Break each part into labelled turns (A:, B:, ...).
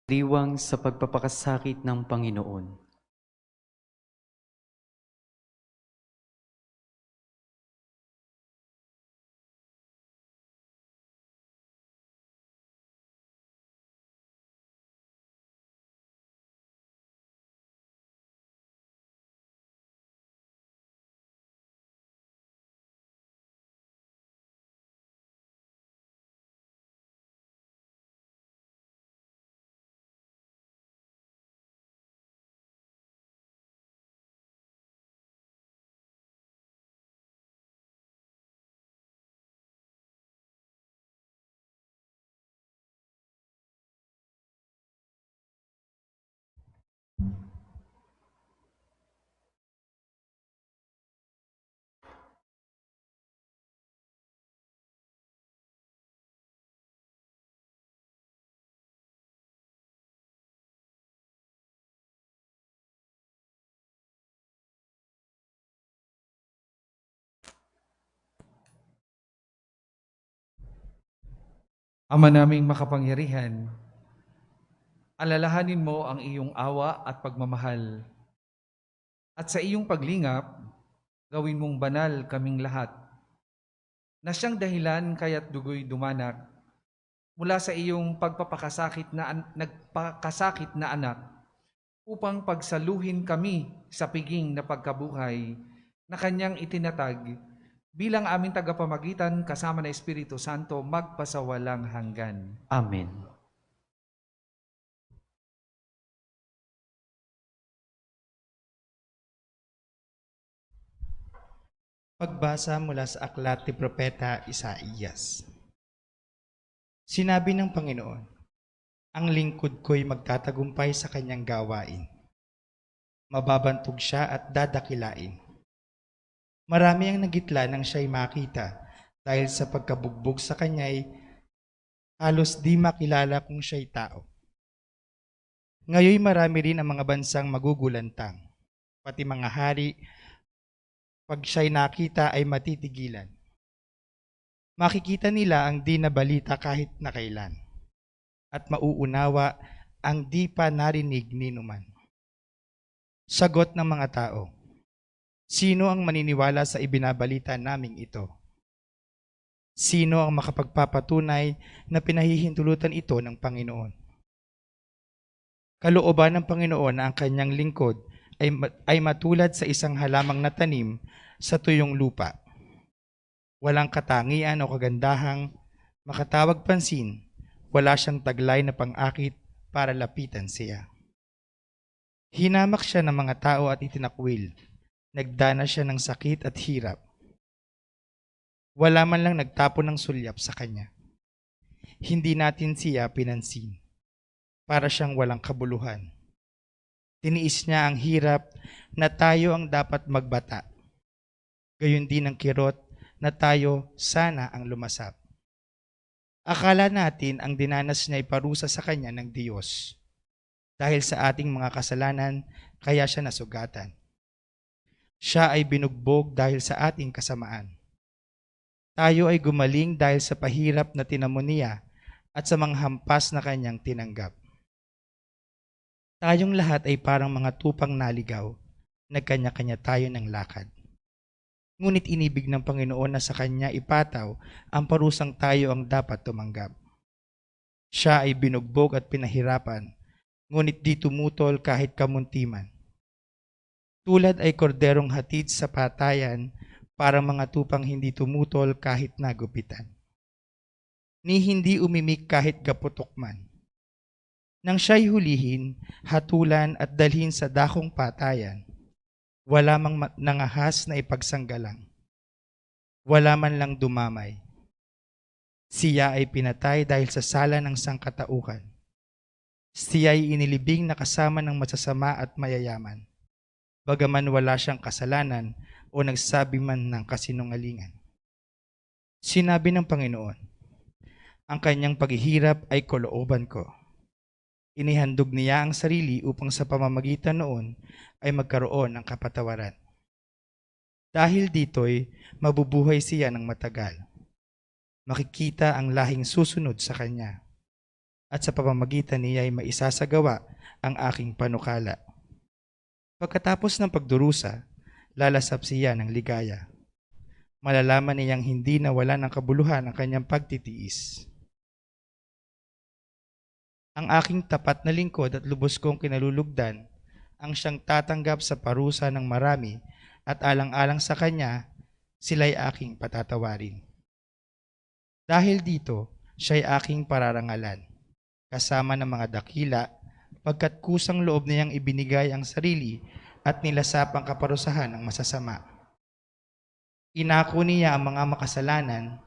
A: Diwang sa pagpapakasakit ng Panginoon.
B: Ama naming makapangyarihan, alalahanin mo ang iyong awa at pagmamahal. At sa iyong paglingap, gawin mong banal kaming lahat, na siyang dahilan kaya't dugo'y dumanak mula sa iyong nagpakasakit na anak, upang pagsaluhin kami sa piging na pagkabuhay na kanyang itinatag bilang aming tagapamagitan kasama na Espiritu Santo magpasawalang hanggan.
A: Amen.
C: Pagbasa mula sa aklat ni Propeta Isaías. Sinabi ng Panginoon, ang lingkod ko'y magtatagumpay sa kanyang gawain. Mababantog siya at dadakilain. Marami ang nagitla nang siya'y makita, dahil sa pagkabugbog sa kanya'y halos di makilala kung siya'y tao. Ngayoy marami rin ang mga bansang magugulantang, pati mga hari, pag siya'y nakita ay matitigilan. Makikita nila ang di nabalita kahit na kailan, at mauunawa ang di pa narinig ni numan. Sagot ng mga tao, sino ang maniniwala sa ibinabalita naming ito? Sino ang makapagpapatunay na pinahihintulutan ito ng Panginoon? Kalooban ng Panginoon na ang kanyang lingkod ay matulad sa isang halamang natanim sa tuyong lupa. Walang katangian o kagandahang makatawag pansin, wala siyang taglay na pang-akit para lapitan siya. Hinamak siya ng mga tao at itinakwil, nagdana siya ng sakit at hirap. Wala man lang nagtapon ng sulyap sa kanya. Hindi natin siya pinansin, para siyang walang kabuluhan. Tiniis niya ang hirap na tayo ang dapat magbata. Gayon din ang kirot na tayo sana ang lumasap. Akala natin ang dinanas niya ay parusa sa kanya ng Diyos. Dahil sa ating mga kasalanan, kaya siya nasugatan. Siya ay binugbog dahil sa ating kasamaan. Tayo ay gumaling dahil sa pahirap na tinamo niya at sa mga hampas na kanyang tinanggap. Tayong lahat ay parang mga tupang naligaw, nagkanya-kanya tayo ng lakad. Ngunit inibig ng Panginoon na sa kanya ipataw ang parusang tayo ang dapat tumanggap. Siya ay binugbog at pinahirapan, ngunit di tumutol kahit kamuntiman. Tulad ay korderong hatid sa patayan, para mga tupang hindi tumutol kahit nagupitan. Ni hindi umimik kahit gaputok man. Nang siya'y hulihin, hatulan at dalhin sa dakong patayan, wala mang nangahas na ipagsanggalang. Wala man lang dumamay. Siya ay pinatay dahil sa sala ng sangkatauhan. Siya ay inilibing na kasama ng masasama at mayayaman, bagaman wala siyang kasalanan o nagsabi man ng kasinungalingan. Sinabi ng Panginoon, ang kanyang paghihirap ay kalooban ko. Inihandog niya ang sarili upang sa pamamagitan noon ay magkaroon ng kapatawaran. Dahil dito'y mabubuhay siya ng matagal. Makikita ang lahing susunod sa kanya. at sa pamamagitan niya ay maisasagawa ang aking panukala. Pagkatapos ng pagdurusa, lalasap siya ng ligaya. Malalaman niyang hindi nawala ng kabuluhan ang kanyang pagtitiis. Ang aking tapat na lingkod at lubos kong kinalulugdan ang siyang tatanggap sa parusa ng marami at alang-alang sa kanya, sila'y aking patatawarin. Dahil dito, siya'y aking pararangalan, kasama ng mga dakila, pagkat kusang loob niyang ibinigay ang sarili at nilasap ang kaparusahan ng masasama. Inako niya ang mga makasalanan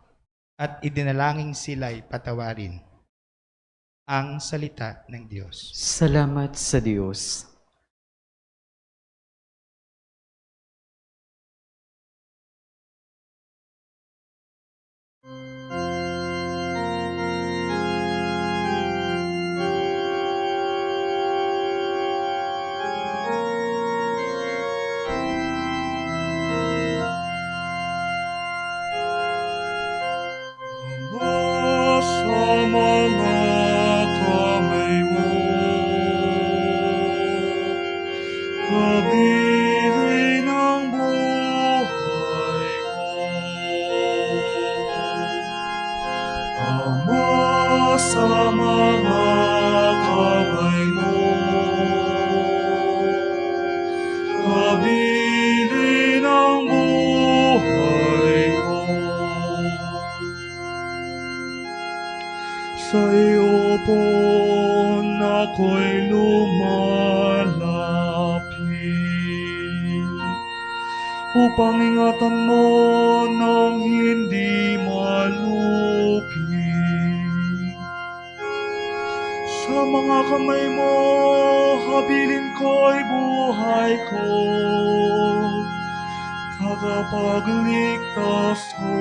C: at idinalangin sila'y patawarin. Ang salita ng Diyos.
A: Salamat sa Diyos.
D: Sa mga kamay mo, kabili ng buhay ko. Ama, sa mga kamay mo, kabili ng buhay ko. Sa iyo po ako'y lumalapit upang ingatan mo ng hindi malupit. Sa mga kamay mo, habilin ko'y buhay ko, tagapagligtas ko.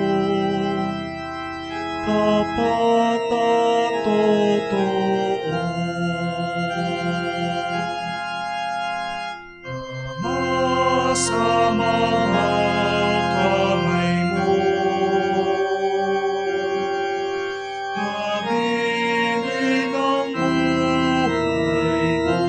D: Tapat at totoo. Ama, sa mga kamay mo, kabili ng buhay ko.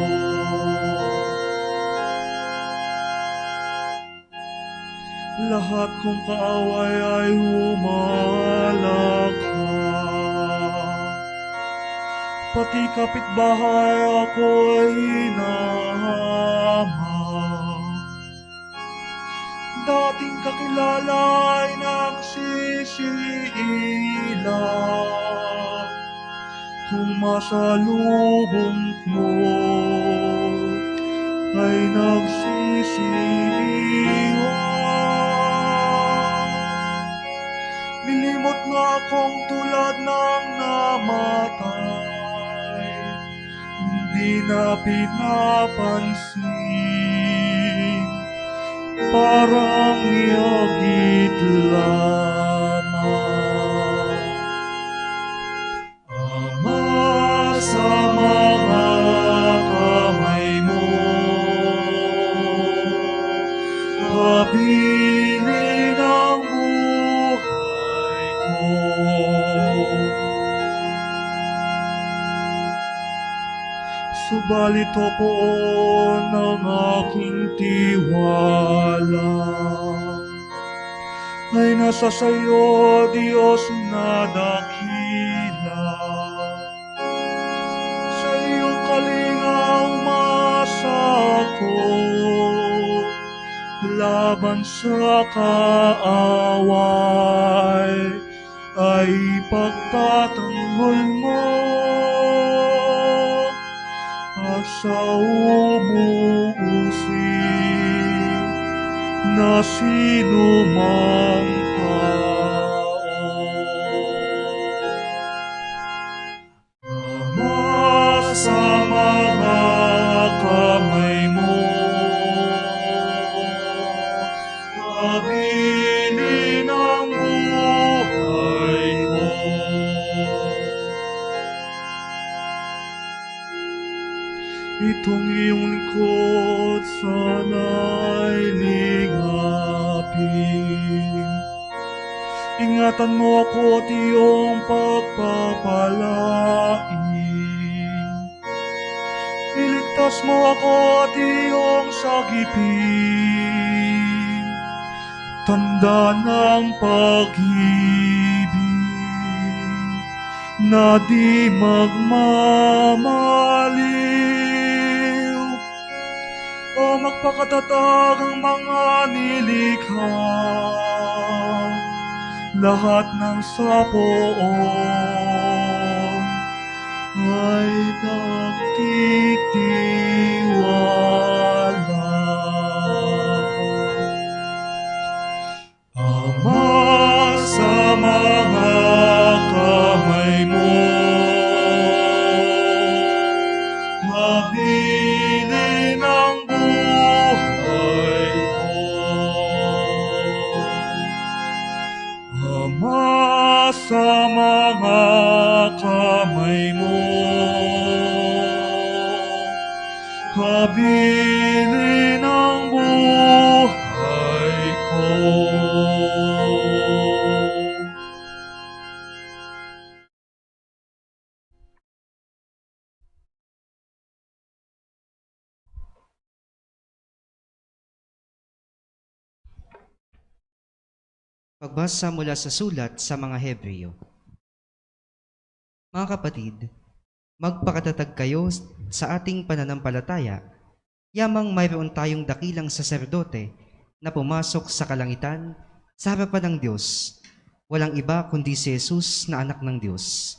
D: Lahat kong kaaway ay humalakha, pati kapitbahay ako'y hinahamak. Dating kakilala ay nagsisiilang, kung masalubong ko ay nagsisiliwan. Nilimot na akong tulad ng namatay, hindi na pinapansin, parang yagit lamang. Ama, sa mga kamay mo, kabili ng buhay ko. Subalit poon ang aking tiwala ay nasa sayo, Diyos na dakila. Sa iyong kalinga umasa ko, laban sa kaaway ay pagtatanggol mo. At sa umuusig na sinumang tao, Ama, sa mga kamay mo, kabili ng buhay ko. Itong iyong lingkod sana'y ligapin. Ingatan mo ako at iyong pagpapalain. Diyos mo ako at iyong sagipin, tanda ng pag-ibig na di magmamaliw. O magpakatatag ang mga nilikha, lahat ng sapoon ay nagtitiwala. Ama, sa mga kamay mo habilin ang buhay ko. Ama, sa mga kamay mo habilin ang buhay ko.
E: Pagbasa mula sa sulat sa mga Hebreo. Mga kapatid, magpakatatag kayo sa ating pananampalataya, yamang mayroon tayong dakilang saserdote na pumasok sa kalangitan sa harapan ng Diyos. Walang iba kundi si Jesus na anak ng Diyos.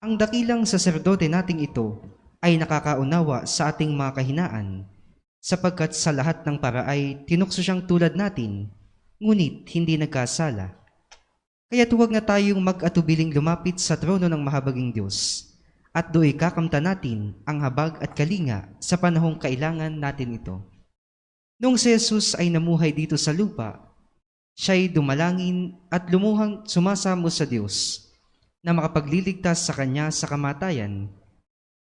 E: Ang dakilang saserdote nating ito ay nakakaunawa sa ating mga kahinaan, sapagkat sa lahat ng paraay tinukso siyang tulad natin, ngunit hindi nagkasala. Kaya huwag na tayong mag-atubiling lumapit sa trono ng mahabaging Diyos, at do'y kakamta natin ang habag at kalinga sa panahong kailangan natin ito. Nung si Jesus ay namuhay dito sa lupa, siya'y dumalangin at lumuhang sumasamo sa Diyos na makapagliligtas sa Kanya sa kamatayan,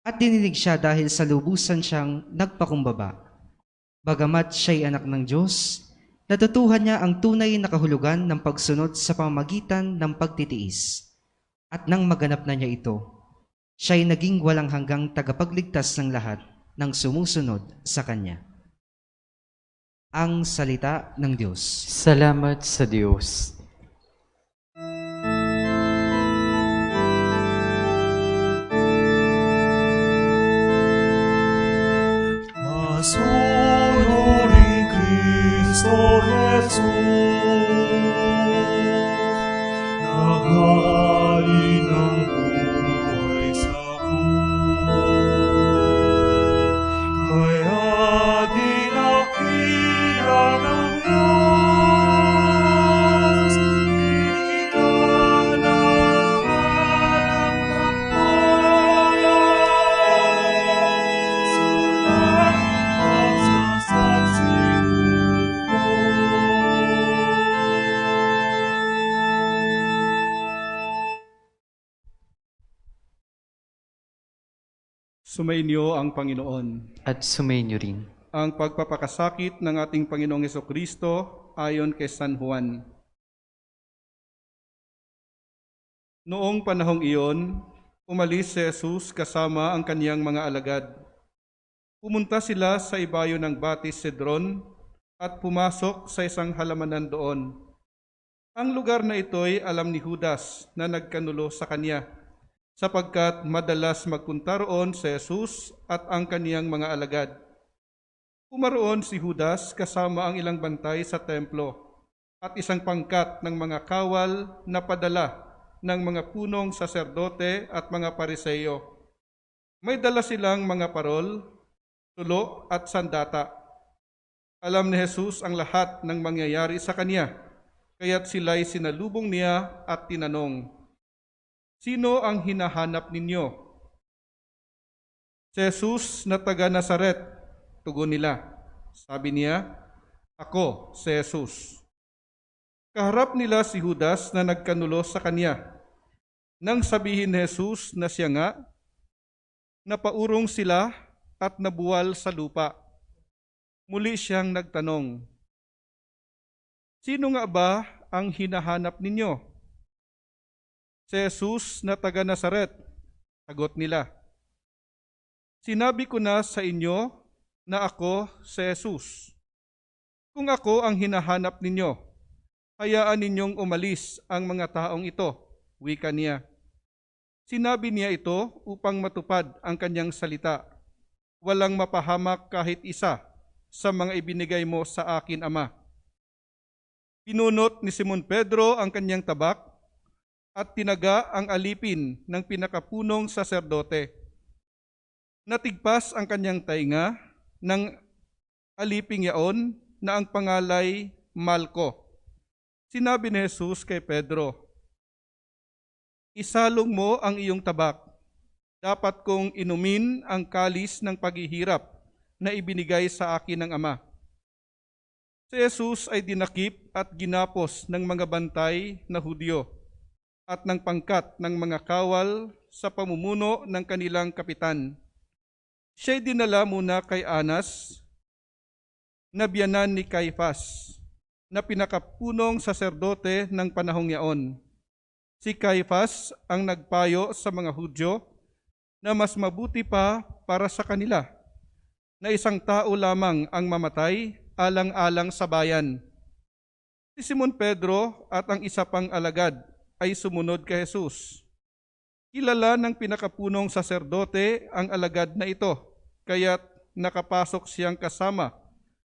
E: at dininig siya dahil sa lubusan siyang nagpakumbaba. Bagamat siya'y anak ng Diyos, natutuhan niya ang tunay na kahulugan ng pagsunod sa pamamagitan ng pagtitiis. At nang maganap na niya ito, siya'y naging walang hanggang tagapagligtas ng lahat ng sumusunod sa Kanya. Ang salita ng Diyos.
A: Salamat sa Diyos.
D: Masunurin Kristo Jesus, naghain ng buhay sa krus. Kaya dinakila ng Diyos, binigyan ng anak ng bayan. Salamat sa saksi mo.
F: Sumainyo ang Panginoon.
A: At sumainyo rin.
F: Ang pagpapakasakit ng ating Panginoong Hesukristo ayon kay San Juan. Noong panahong iyon, umalis si Jesus kasama ang kaniyang mga alagad. Pumunta sila sa ibayo ng Batis Cedron at pumasok sa isang halamanan doon. Ang lugar na ito'y alam ni Judas na nagkanulo sa kanya, sapagkat madalas magpunta roon si Jesus at ang kaniyang mga alagad. Pumaroon si Judas kasama ang ilang bantay sa templo at isang pangkat ng mga kawal na padala ng mga punong saserdote at mga pariseyo. May dala silang mga parol, tulo at sandata. Alam ni Jesus ang lahat ng mangyayari sa kanya, kaya't sila'y sinalubong niya at tinanong, "Sino ang hinahanap ninyo?" Si Jesus na taga Nazaret, tugon nila. Sabi niya, "Ako si Jesus." Kaharap nila si Judas na nagkanulo sa kanya. Nang sabihin ni Jesus na siya nga, napaurong sila at nabuwal sa lupa. Muli siyang nagtanong, "Sino nga ba ang hinahanap ninyo?" Si Jesus na taga Nazaret, sagot nila. Sinabi ko na sa inyo na ako si Jesus. Kung ako ang hinahanap ninyo, hayaan ninyong umalis ang mga taong ito, wika niya. Sinabi niya ito upang matupad ang kanyang salita. Walang mapahamak kahit isa sa mga ibinigay mo sa akin, Ama. Pinunot ni Simon Pedro ang kanyang tabak at tinaga ang alipin ng pinakapunong saserdote. Natigpas ang kanyang tainga ng aliping yaon na ang pangalay Malco. Sinabi ni Jesus kay Pedro, "Isalong mo ang iyong tabak. Dapat kong inumin ang kalis ng paghihirap na ibinigay sa akin ng Ama." Si Jesus ay dinakip at ginapos ng mga bantay na Hudyo at ng pangkat ng mga kawal sa pamumuno ng kanilang kapitan. Siya'y dinala muna kay Anas, na biyanan ni Caifás, na pinakapunong saserdote ng panahong yaon. Si Caifás ang nagpayo sa mga Hudyo na mas mabuti pa para sa kanila na isang tao lamang ang mamatay alang-alang sa bayan. Si Simon Pedro at ang isa pang alagad ay sumunod kay Jesus. Kilala ng pinakapunong saserdote ang alagad na ito, kaya't nakapasok siyang kasama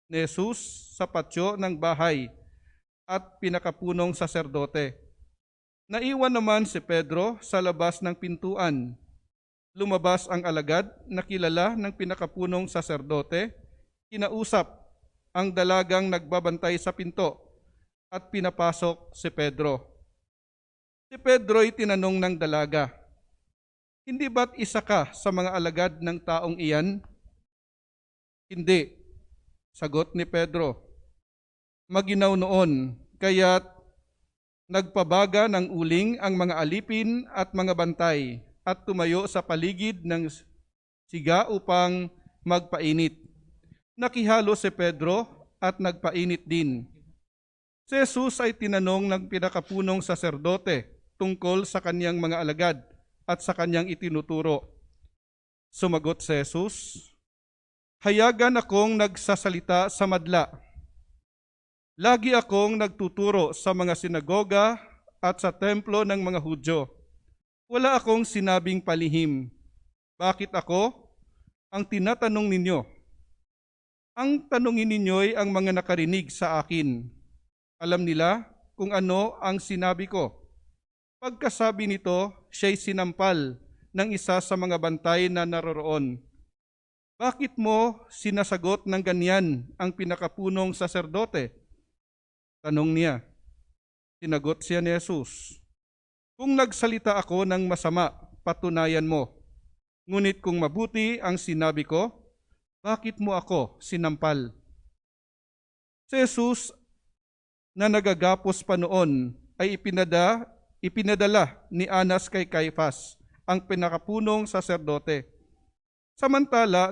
F: ni Jesus sa patio ng bahay at pinakapunong saserdote. Naiwan naman si Pedro sa labas ng pintuan. Lumabas ang alagad na kilala ng pinakapunong saserdote, kinausap ang dalagang nagbabantay sa pinto at pinapasok si Pedro. Si Pedro'y tinanong ng dalaga, "Hindi ba't isa ka sa mga alagad ng taong iyan?" "Hindi," sagot ni Pedro. "Maginaw noon, kaya't nagpabaga ng uling ang mga alipin at mga bantay at tumayo sa paligid ng siga upang magpainit." Nakihalo si Pedro at nagpainit din. Si Jesus ay tinanong ng pinakapunong saserdote tungkol sa kanyang mga alagad at sa kanyang itinuturo. Sumagot si Jesus, "Hayagan akong nagsasalita sa madla. Lagi akong nagtuturo sa mga sinagoga at sa templo ng mga Hudyo. Wala akong sinabing palihim. Bakit ako ang tinatanong ninyo? Ang tanungin ninyo'y ang mga nakarinig sa akin. Alam nila kung ano ang sinabi ko." Pagkasabi nito, siya'y sinampal ng isa sa mga bantay na naroroon. "Bakit mo sinasagot ng ganyan ang pinakapunong saserdote?" tanong niya. Sinagot siya ni Jesus, "Kung nagsalita ako ng masama, patunayan mo. Ngunit kung mabuti ang sinabi ko, bakit mo ako sinampal?" Si Jesus na nagagapos pa noon ay ipinadala ni Anas kay Caifás, ang pinakapunong saserdote. Samantala,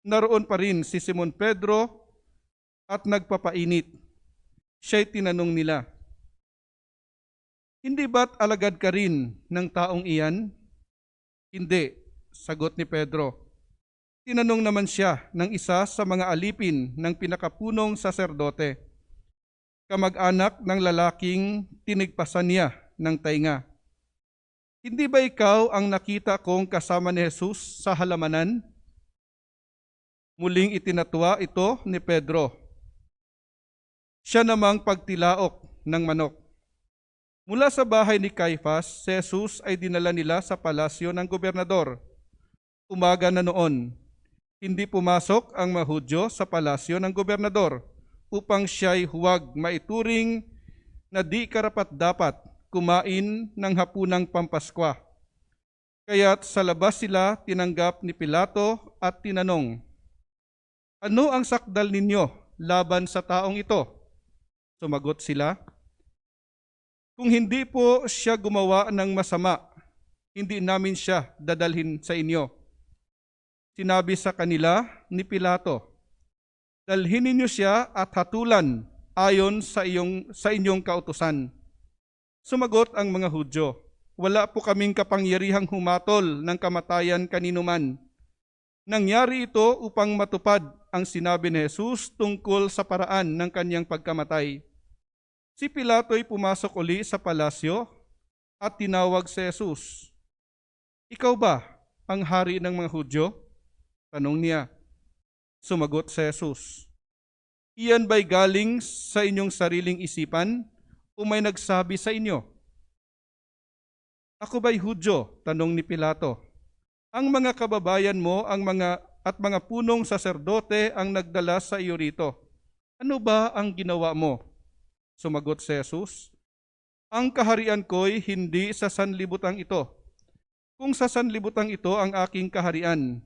F: naroon pa rin si Simon Pedro at nagpapainit. Siya'y tinanong nila, "Hindi ba't alagad ka rin ng taong iyan?" "Hindi," sagot ni Pedro. Tinanong naman siya ng isa sa mga alipin ng pinakapunong saserdote, kamag-anak ng lalaking tinigpasan niya ng tainga, "Hindi ba ikaw ang nakita kong kasama ni Jesus sa halamanan?" Muling itinatwa ito ni Pedro. Siya namang pagtilaok ng manok. Mula sa bahay ni Caifás, si Jesus ay dinala nila sa palasyo ng gobernador. Umaga na noon, hindi pumasok ang mga Hudyo sa palasyo ng gobernador upang siya'y huwag maituring na di karapat-dapat kumain ng hapunang Pampaskwa. Kaya't sa labas sila tinanggap ni Pilato at tinanong, "Ano ang sakdal ninyo laban sa taong ito?" Sumagot sila, "Kung hindi po siya gumawa ng masama, hindi namin siya dadalhin sa inyo." Sinabi sa kanila ni Pilato, "Dalhin ninyo siya at hatulan ayon sa inyong kautusan." Sumagot ang mga Hudyo, "Wala po kaming kapangyarihang humatol ng kamatayan kaninuman. Nangyari ito upang matupad ang sinabi ni Jesus tungkol sa paraan ng kanyang pagkamatay. Si Pilato'y pumasok uli sa palasyo at tinawag si Jesus. Ikaw ba ang hari ng mga Hudyo? Tanong niya. Sumagot si Jesus. Iyan ba'y galing sa inyong sariling isipan o may nagsabi sa inyo? Ako ba'y Hudyo? Tanong ni Pilato. Ang mga kababayan mo at mga punong saserdote ang nagdala sa iyo rito. Ano ba ang ginawa mo? Sumagot si Jesus. Ang kaharian ko'y hindi sa sanlibutan ito. Kung sa sanlibutan ito ang aking kaharian,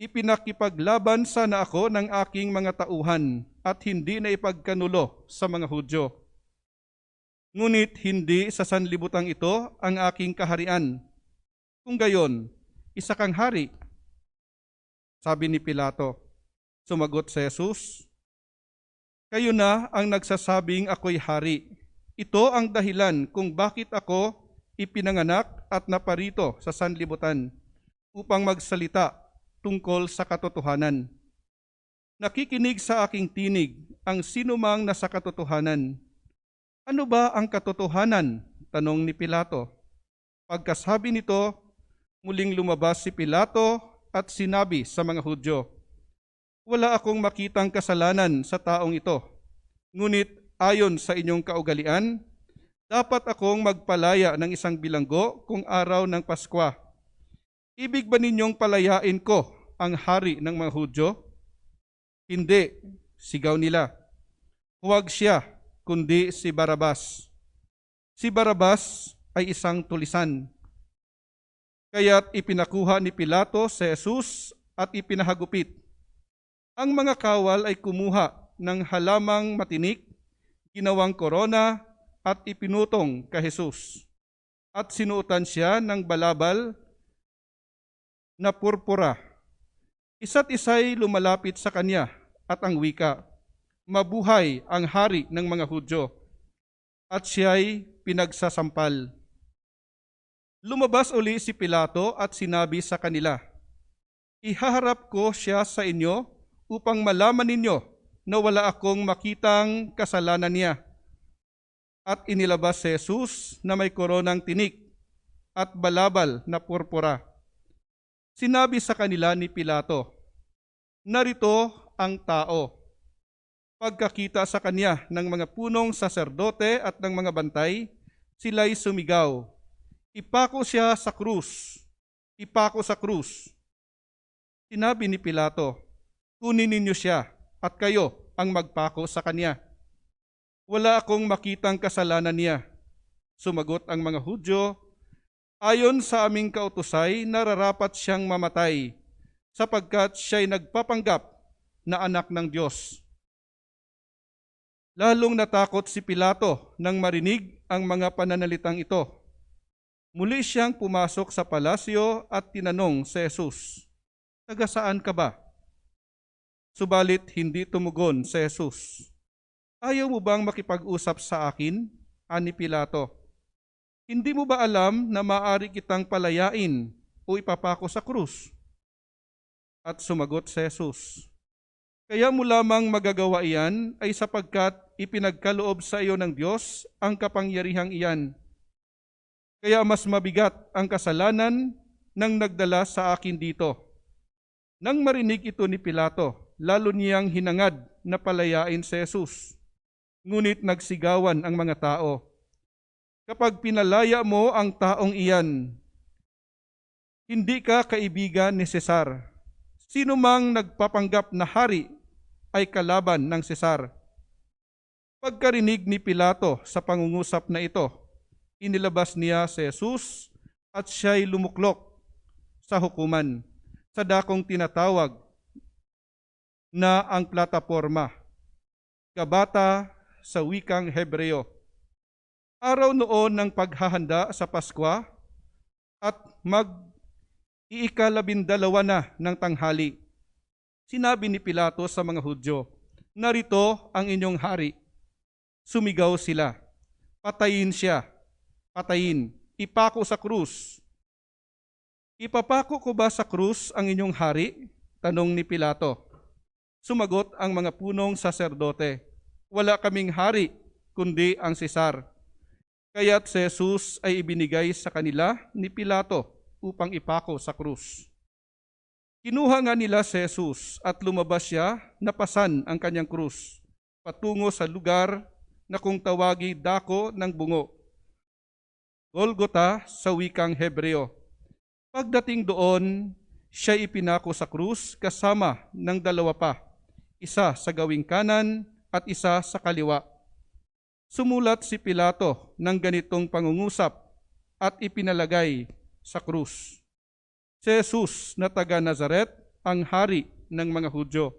F: ipinakipaglaban sana ako ng aking mga tauhan at hindi na ipagkanulo sa mga Hudyo. Ngunit hindi sa sanlibutan ito ang aking kaharian. Kung gayon, isa kang hari. Sabi ni Pilato. Sumagot si Jesus, kayo na ang nagsasabing ako'y hari. Ito ang dahilan kung bakit ako ipinanganak at naparito sa sanlibutan upang magsalita tungkol sa katotohanan. Nakikinig sa aking tinig ang sinumang nasa katotohanan. Ano ba ang katotohanan? Tanong ni Pilato. Pagkasabi nito, muling lumabas si Pilato at sinabi sa mga Hudyo, wala akong makitang kasalanan sa taong ito. Ngunit ayon sa inyong kaugalian, dapat akong magpalaya ng isang bilanggo kung araw ng Paskwa. Ibig ba ninyong palayain ko ang hari ng mga Hudyo? Hindi, sigaw nila. Huwag siya, kundi si Barabas. Si Barabas ay isang tulisan. Kaya't ipinakuha ni Pilato si Jesus at ipinahagupit. Ang mga kawal ay kumuha ng halamang matinik, ginawang korona at ipinutong kay Jesus. At sinuotan siya ng balabal na purpura. Isa't isa'y lumalapit sa kanya at ang wika, mabuhay ang hari ng mga Hudyo. At siya'y pinagsasampal. Lumabas uli si Pilato at sinabi sa kanila, ihaharap ko siya sa inyo upang malaman ninyo na wala akong makitang kasalanan niya. At inilabas si Jesus na may koronang tinik at balabal na purpura. Sinabi sa kanila ni Pilato, narito ang tao. Pagkakita sa kanya ng mga punong saserdote at ng mga bantay, sila'y sumigaw, ipako siya sa krus. Ipako sa krus. Sinabi ni Pilato, kunin ninyo siya at kayo ang magpako sa kanya. Wala akong makitang kasalanan niya. Sumagot ang mga Hudyo, ayon sa aming kautusay, nararapat siyang mamatay sapagkat siya'y nagpapanggap na anak ng Diyos. Lalong natakot si Pilato nang marinig ang mga pananalitang ito. Muli siyang pumasok sa palasyo at tinanong si Jesus, taga saan ka ba? Subalit hindi tumugon si Jesus. Ayaw mo bang makipag-usap sa akin? Ani Pilato. Hindi mo ba alam na maaari kitang palayain o ipapako sa krus? At sumagot si Jesus, kaya mo lamang magagawa iyan ay sapagkat ipinagkaloob sa iyo ng Diyos ang kapangyarihang iyan. Kaya mas mabigat ang kasalanan ng nagdala sa akin dito. Nang marinig ito ni Pilato, lalo niyang hinangad na palayain si Jesus. Ngunit nagsigawan ang mga tao, kapag pinalaya mo ang taong iyan, hindi ka kaibigan ni Cesar. Sino mang nagpapanggap na hari ay kalaban ng Cesar. Pagkarinig ni Pilato sa pangungusap na ito, inilabas niya si Jesus at siya'y lumuklok sa hukuman, sa dakong tinatawag na ang plataporma, Gabata sa wikang Hebreo. Araw noon ng paghahanda sa Paskwa at mag-iikalabindalawa na ng tanghali. Sinabi ni Pilato sa mga Hudyo, narito ang inyong hari. Sumigaw sila, patayin siya. Patayin, ipako sa krus. Ipapako ko ba sa krus ang inyong hari? Tanong ni Pilato. Sumagot ang mga punong saserdote, wala kaming hari, kundi ang Sesar. Kaya't si Jesus ay ibinigay sa kanila ni Pilato upang ipako sa krus. Kinuha nga nila si Jesus at lumabas siya, napasan ang kanyang krus, patungo sa lugar na kung tawagi dako ng bungo, Golgota sa wikang Hebreo. Pagdating doon, siya ipinako sa krus kasama ng dalawa pa, isa sa gawing kanan at isa sa kaliwa. Sumulat si Pilato ng ganitong pangungusap at ipinalagay sa krus, si Jesus na taga Nazaret, ang hari ng mga Hudyo.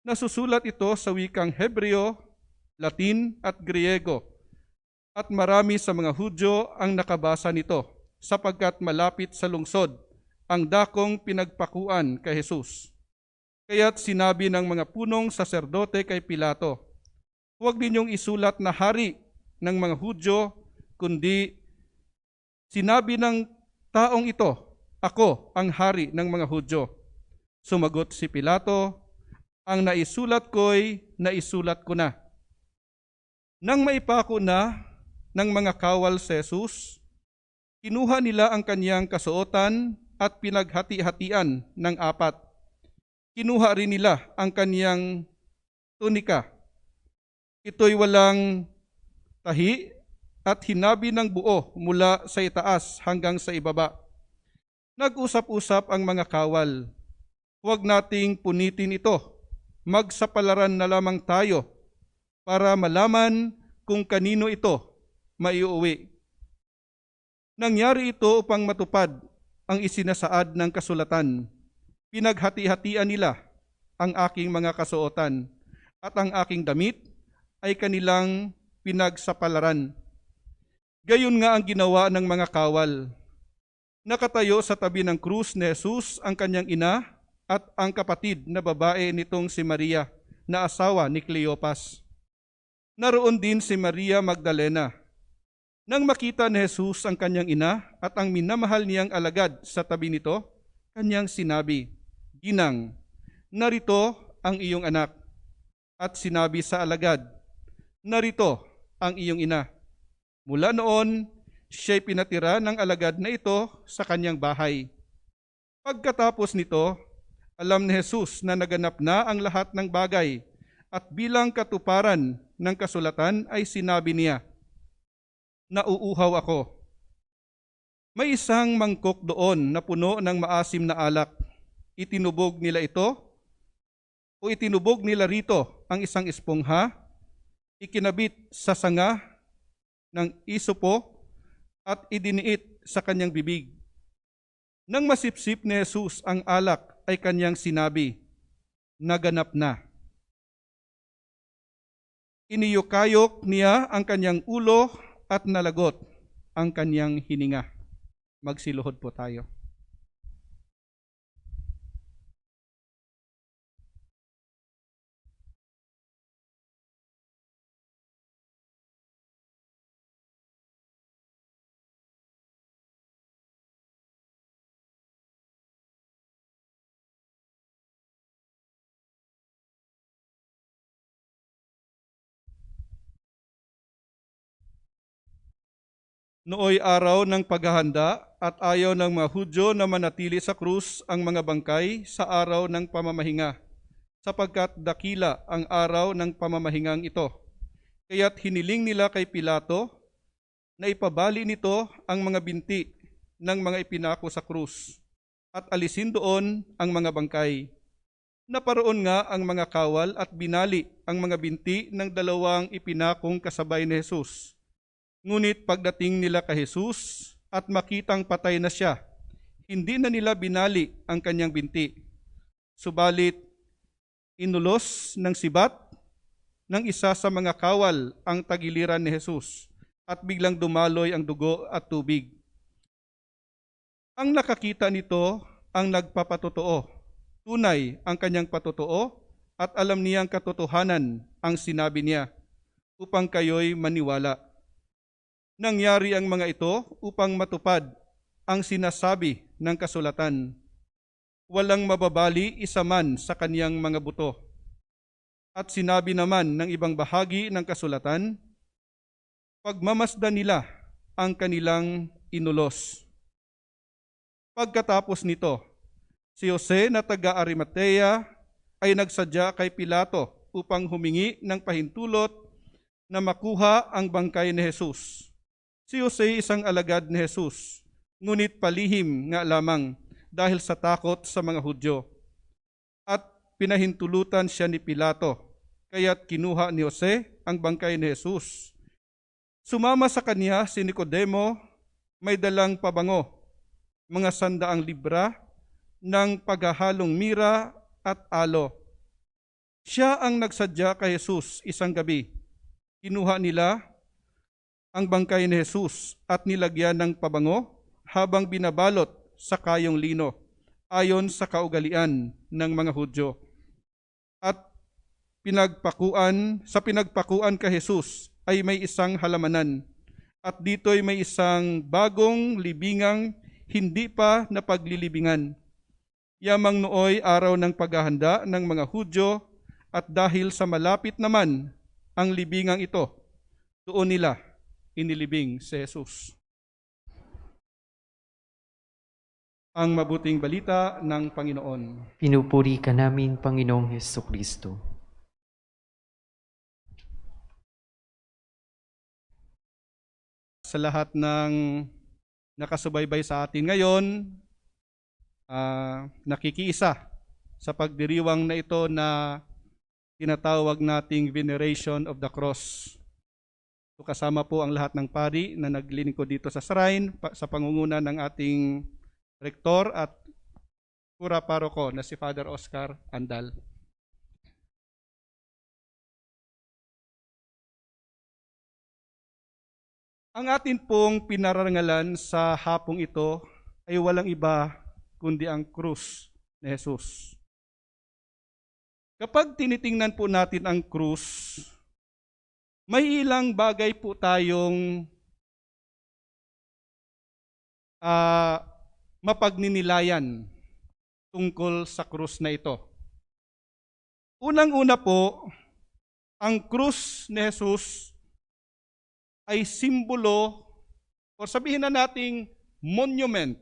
F: Nasusulat ito sa wikang Hebreo, Latin at Griego, at marami sa mga Hudyo ang nakabasa nito sapagkat malapit sa lungsod ang dakong pinagpakuan kay Jesus. Kaya't sinabi ng mga punong saserdote kay Pilato, huwag ninyong isulat na hari ng mga Hudyo, kundi sinabi ng taong ito, ako ang hari ng mga Hudyo. Sumagot si Pilato, ang naisulat ko'y naisulat ko na. Nang maipako na ng mga kawal si Jesus, kinuha nila ang kanyang kasuotan at pinaghati-hatian ng apat. Kinuha rin nila ang kanyang tunika. Ito'y walang tahi at hinabi ng buo mula sa itaas hanggang sa ibaba. Nag-usap-usap ang mga kawal, huwag nating punitin ito, magsapalaran na lamang tayo para malaman kung kanino ito maiuwi. Nangyari ito upang matupad ang isinasaad ng kasulatan. Pinaghati-hatian nila ang aking mga kasuotan at ang aking damit ay kanilang pinagsapalaran. Gayon nga ang ginawa ng mga kawal. Nakatayo sa tabi ng krus ni Jesus ang kanyang ina at ang kapatid na babae nitong si Maria na asawa ni Cleopas. Naroon din si Maria Magdalena. Nang makita ni Jesus ang kanyang ina at ang minamahal niyang alagad sa tabi nito, kanyang sinabi, Ginang, narito ang iyong anak. At sinabi sa alagad, narito ang iyong ina. Mula noon, siya'y pinatira ng alagad na ito sa kanyang bahay. Pagkatapos nito, alam ni Jesus na naganap na ang lahat ng bagay at bilang katuparan ng kasulatan ay sinabi niya, nauuhaw ako. May isang mangkok doon na puno ng maasim na alak. Itinubog nila ito o itinubog nila rito ang isang espongha, ikinabit sa sanga ng isopo at idiniit sa kanyang bibig. Nang masipsip ni Jesus ang alak ay kanyang sinabi, naganap na. Iniyukayok niya ang kanyang ulo at nalagot ang kanyang hininga. Magsiluhod po tayo. Nooy araw ng paghahanda at ayaw ng mga Hudyo na manatili sa krus ang mga bangkay sa araw ng pamamahinga, sapagkat dakila ang araw ng pamamahingang ito. Kaya't hiniling nila kay Pilato na ipabali nito ang mga binti ng mga ipinako sa krus at alisin doon ang mga bangkay. Naparoon nga ang mga kawal at binali ang mga binti ng dalawang ipinakong kasabay ni Jesus. Ngunit pagdating nila kay Jesus at makitang patay na siya, hindi na nila binali ang kanyang binti. Subalit, inulos ng sibat ng isa sa mga kawal ang tagiliran ni Jesus at biglang dumaloy ang dugo at tubig. Ang nakakita nito ang nagpapatotoo. Tunay ang kanyang patotoo at alam niyang katotohanan ang sinabi niya upang kayo'y maniwala. Nangyari ang mga ito upang matupad ang sinasabi ng kasulatan. Walang mababali isa man sa kaniyang mga buto. At sinabi naman ng ibang bahagi ng kasulatan, pagmamasdan nila ang kanilang inulos. Pagkatapos nito, si Jose na taga Arimatea ay nagsadya kay Pilato upang humingi ng pahintulot na makuha ang bangkay ni Jesus. Si Jose isang alagad ni Jesus, ngunit palihim nga lamang dahil sa takot sa mga Hudyo. At pinahintulutan siya ni Pilato, kaya't kinuha ni Jose ang bangkay ni Jesus. Sumama sa kanya si Nicodemo, may dalang pabango, mga 100 libra ng paghahalong mira at alo. Siya ang nagsadya kay Jesus isang gabi. Kinuha nila ang bangkay ni Jesus at nilagyan ng pabango habang binabalot sa kayong lino, ayon sa kaugalian ng mga Hudyo. At sa pinagpakuan kay Jesus ay may isang halamanan, at dito'y may isang bagong libingang hindi pa napaglilibingan. Yamang nooy araw ng paghahanda ng mga Hudyo, at dahil sa malapit naman ang libingang ito, doon nila inilibing si Jesus. Ang mabuting balita ng Panginoon.
A: Pinupuri ka namin, Panginoong Hesukristo.
F: Sa lahat ng nakasubaybay sa atin ngayon, nakikiisa sa pagdiriwang na ito na tinatawag nating Veneration of the Cross. So, kasama po ang lahat ng pari na naglilingkod dito sa shrine sa pangunguna ng ating rektor at pura paroko na si Father Oscar Andal. Ang atin pong pinarangalan sa hapong ito ay walang iba kundi ang krus ni Jesus. Kapag tinitingnan po natin ang krus, may ilang bagay po tayong mapagninilayan tungkol sa krus na ito. Unang-una po, ang krus ni Jesus ay simbolo, o sabihin na nating monument.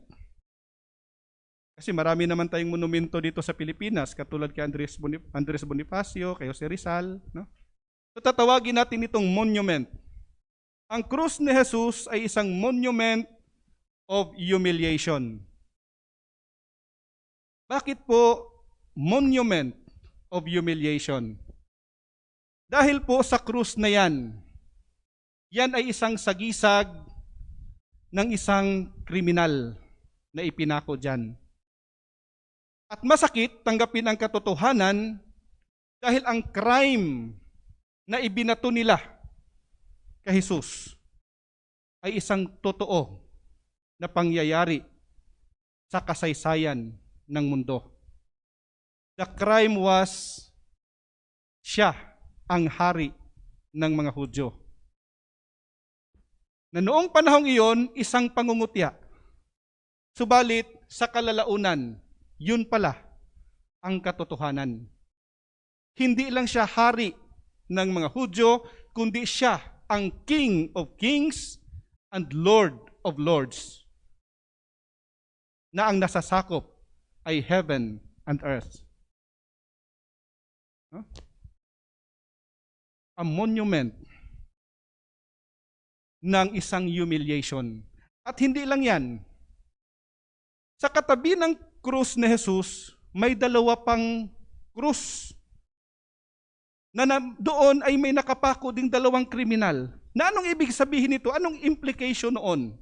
F: Kasi marami naman tayong monumento dito sa Pilipinas, katulad kay Andres Bonifacio, kay Jose Rizal. No? So tatawagin natin itong monument. Ang krus ni Jesus ay isang monument of humiliation. Bakit po monument of humiliation? Dahil po sa krus na yan ay isang sagisag ng isang kriminal na ipinako dyan. At masakit tanggapin ang katotohanan dahil ang crime na ibinato nila kay Jesus ay isang totoo na pangyayari sa kasaysayan ng mundo. The crime was siya ang hari ng mga Hudyo. Na noong panahong iyon, isang pangungutya. Subalit sa kalalaunan, yun pala ang katotohanan. Hindi lang siya hari ng mga Hudyo, kundi siya ang King of Kings and Lord of Lords, na ang nasasakop ay heaven and earth. A monument ng isang humiliation. At hindi lang yan. Sa katabi ng krus ni Jesus, may dalawa pang krus na doon ay may nakapako ding dalawang kriminal. Na anong ibig sabihin nito? Anong implication noon?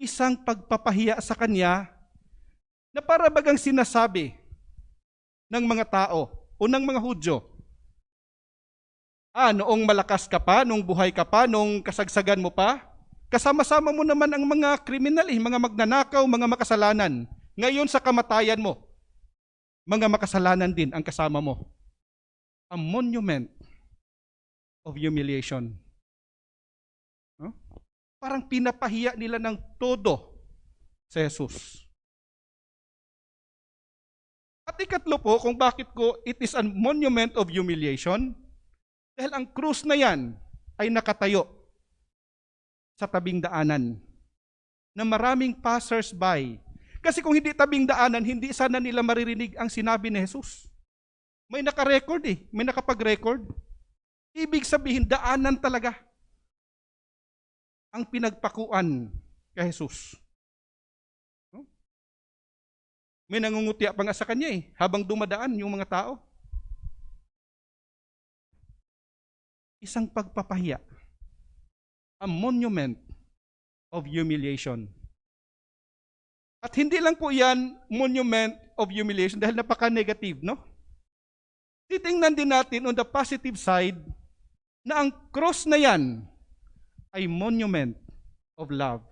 F: Isang pagpapahiya sa kanya na para bagang sinasabi ng mga tao o ng mga Hudyo, noong malakas ka pa, nung buhay ka pa, nung kasagsagan mo pa, kasama-sama mo naman ang mga kriminal, mga magnanakaw, mga makasalanan. Ngayon sa kamatayan mo, mga makasalanan din ang kasama mo. A monument of humiliation. Parang pinapahiya nila ng todo si Jesus. At ikatlo po, kung bakit ko it is a monument of humiliation, dahil ang krus na yan ay nakatayo sa tabing daanan na maraming passers-by. Kasi kung hindi tabing daanan, hindi sana nila maririnig ang sinabi ni Jesus. May naka-record may nakapag-record. Ibig sabihin, daanan talaga ang pinagpakuan kay Jesus. May nangungutya pa nga sa kanya habang dumadaan yung mga tao. Isang pagpapahiya. A monument of humiliation. At hindi lang po yan monument of humiliation dahil napaka-negative, no? Titingnan din natin on the positive side na ang cross na yan ay monument of love.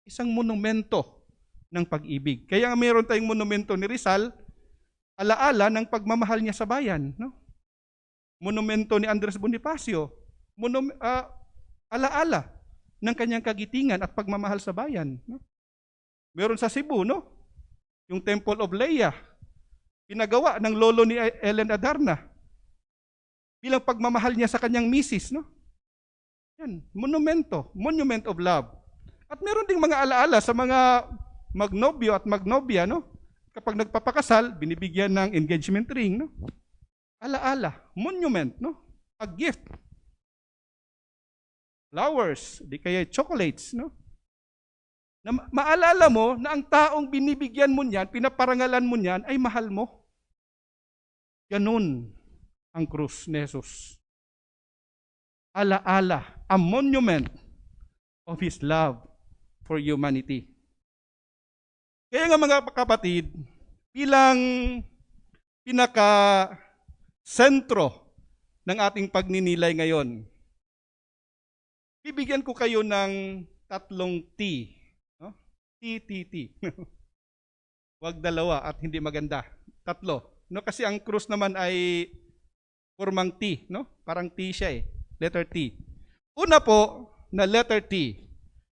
F: Isang monumento ng pag-ibig. Kaya nga mayroon tayong monumento ni Rizal, alaala ng pagmamahal niya sa bayan. No? Monumento ni Andres Bonifacio, alaala ng kanyang kagitingan at pagmamahal sa bayan. No? Meron sa Cebu, no? Yung Temple of Leia, pinagawa ng lolo ni Ellen Adarna bilang pagmamahal niya sa kanyang misis. No? Yan, monument of love. At meron ding mga alaala sa mga magnobyo at magnobya, no? Kapag nagpapakasal, binibigyan ng engagement ring, no? Alaala, monument, no? A gift. Flowers, di kaya chocolates, no? Na maalala mo na ang taong binibigyan mo niyan, pinaparangalan mo niyan, ay mahal mo. Ganun ang krus ni Jesus. Alaala, a monument of His love for humanity. Kaya nga mga kapatid, bilang pinaka-sentro ng ating pagninilay ngayon, bibigyan ko kayo ng tatlong T. No? T. Huwag dalawa at hindi maganda. Tatlo. No? Kasi ang krus naman ay formang T. No? Parang T siya Letter T. Una po na letter T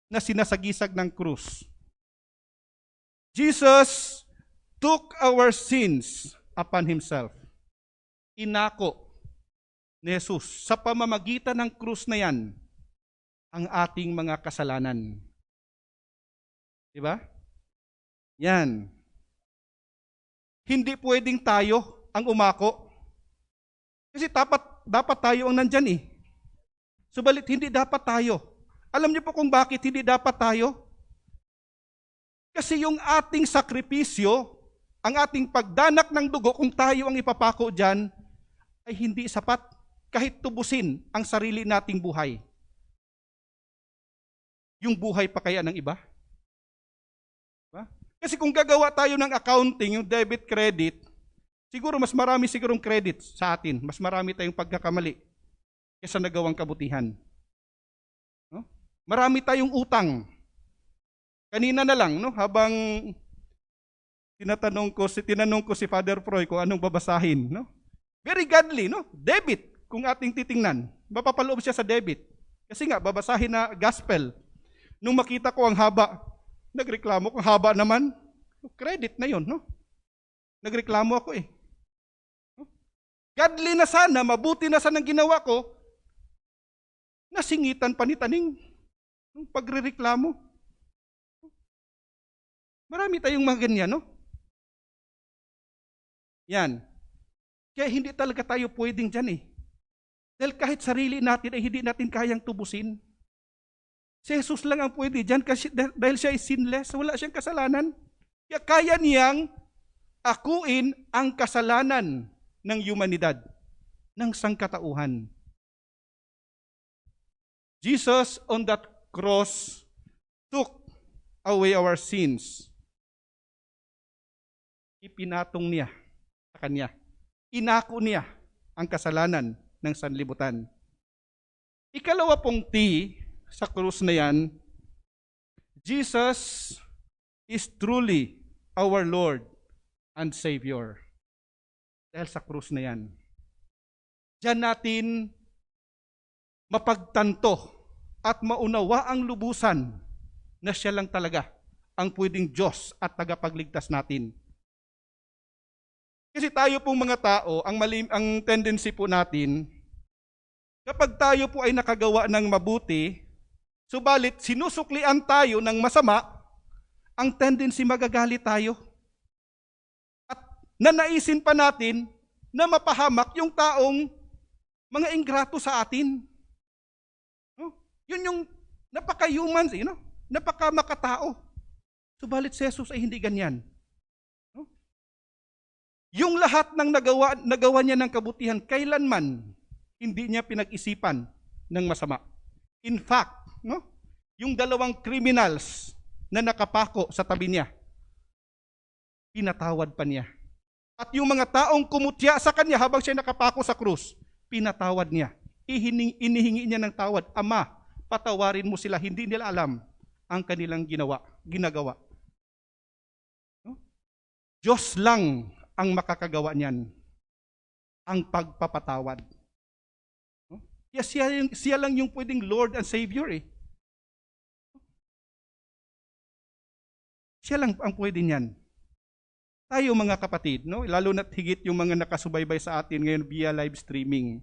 F: na sinasagisag ng krus. Jesus took our sins upon Himself. Inako ni Jesus sa pamamagitan ng krus na yan ang ating mga kasalanan. Diba? Yan. Hindi pwedeng tayo ang umako. Kasi dapat tayo ang nandyan Subalit hindi dapat tayo. Alam niyo po kung bakit hindi dapat tayo? Kasi yung ating sakripisyo, ang ating pagdanak ng dugo, kung tayo ang ipapako dyan, ay hindi sapat kahit tubusin ang sarili nating buhay. Yung buhay pa kaya ng iba? Diba? Kasi kung gagawa tayo ng accounting, yung debit credit, siguro mas marami sigurong credit sa atin. Mas marami tayong pagkakamali kaysa nagawang kabutihan. No? Marami tayong utang. Kanina na lang, no, habang tinanong ko si Father Froy kung anong babasahin, no? Very godly, no? Debit, kung ating titingnan. Mapapaloob siya sa debit. Kasi nga, babasahin na gospel. Nung makita ko ang haba, nagreklamo ko, haba naman. Credit na yon, no? Nagreklamo ako No? Godly na sana, mabuti na sana ang ginawa ko, nasingitan pa ni Taning ng pagrereklamo. Marami tayong mga ganyan, no? Yan. Kaya hindi talaga tayo pwedeng dyan Dahil kahit sarili natin ay hindi natin kayang tubusin. Si Jesus lang ang pwede dyan kasi dahil siya ay sinless, wala siyang kasalanan. Kaya kaya niyang akuin ang kasalanan ng humanidad, ng sangkatauhan. Jesus on that cross took away our sins. Ipinatong niya sa kanya. Inako niya ang kasalanan ng sanlibutan. Ikalawa pong T sa krus na yan, Jesus is truly our Lord and Savior. Dahil sa krus na yan. Diyan natin mapagtanto at maunawa ang lubusan na siya lang talaga ang pwedeng Diyos at tagapagligtas natin. Kasi tayo pong mga tao, ang tendency po natin, kapag tayo po ay nakagawa ng mabuti, subalit sinusuklian tayo ng masama, ang tendency magagalit tayo. At nanaisin pa natin na mapahamak yung taong mga ingrato sa atin. No? Yun yung napaka-human, napaka-makatao. Subalit si Jesus ay hindi ganyan. No? Yung lahat ng nagawa niya ng kabutihan, kailanman hindi niya pinag-isipan ng masama. In fact, no? Yung dalawang criminals na nakapako sa tabi niya, pinatawad pa niya. At yung mga taong kumutya sa kanya habang siya nakapako sa krus, pinatawad niya. Inihingi niya ng tawad, Ama, patawarin mo sila, hindi nila alam ang kanilang ginagawa. No? Diyos lang ang makakagawa niyan, ang pagpapatawad. No? Kaya siya lang yung pwedeng Lord and Savior eh. Siya lang ang pwede niyan. Tayo mga kapatid, no? Lalo na't higit yung mga nakasubaybay sa atin ngayon via live streaming.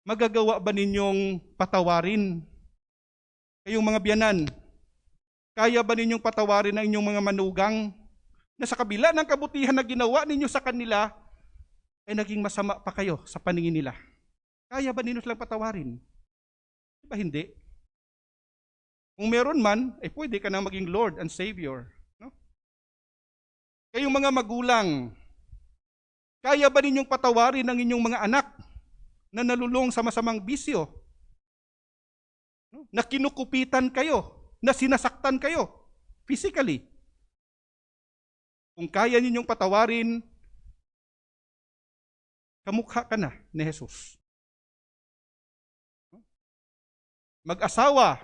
F: Magagawa ba ninyong patawarin? Kayong mga biyanan, kaya ba ninyong patawarin ang inyong mga manugang na sa kabila ng kabutihan na ginawa ninyo sa kanila, ay naging masama pa kayo sa paningin nila? Kaya ba ninyo silang patawarin? Diba hindi? Kung meron man, ay pwede ka na maging Lord and Savior. No? Kayong mga magulang, kaya ba ninyong patawarin ang inyong mga anak na nalulung sa masamang bisyo? No? Na kinukupitan kayo, na sinasaktan kayo physically. Kung kaya ninyong patawarin, kamukha ka na ni Jesus. Mag-asawa,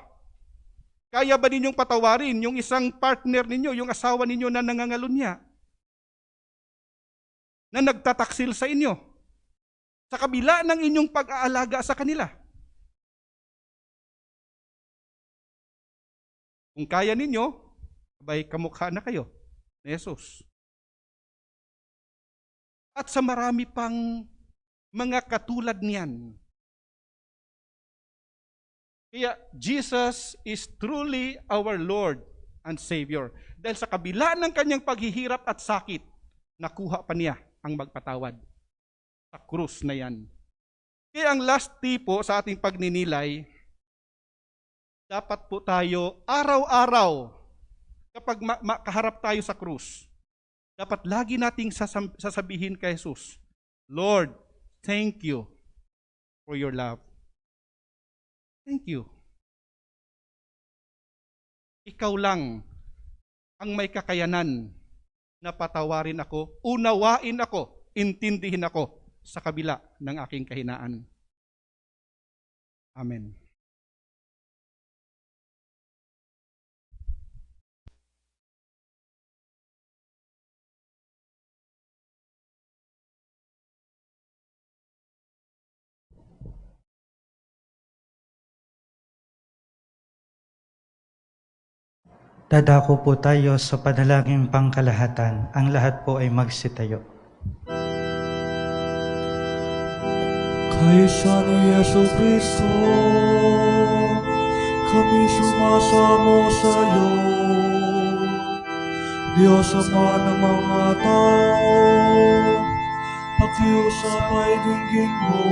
F: kaya ba ninyong patawarin yung isang partner ninyo, yung asawa ninyo na nangangalunya, na nagtataksil sa inyo, sa kabila ng inyong pag-aalaga sa kanila? Kung kaya ninyo, abay kamukha na kayo ni Jesus. At sa marami pang mga katulad niyan. Kaya Jesus is truly our Lord and Savior. Dahil sa kabila ng kanyang paghihirap at sakit, nakuha pa niya ang magpatawad sa krus na yan. Kaya ang last tip po sa ating pagninilay, dapat po tayo araw-araw kapag kaharap tayo sa krus, dapat lagi nating sasabihin kay Jesus, Lord, thank you for your love. Thank you. Ikaw lang ang may kakayanan na patawarin ako, unawain ako, intindihin ako sa kabila ng aking kahinaan. Amen.
C: Dadako po tayo sa panalangin pangkalahatan. Ang lahat po ay magsitayo.
D: Kaysa ni Yesu Kristo, kami sumasamo sa iyo. Diyos Ama ng mga tao, pakiusap ay dinggin mo,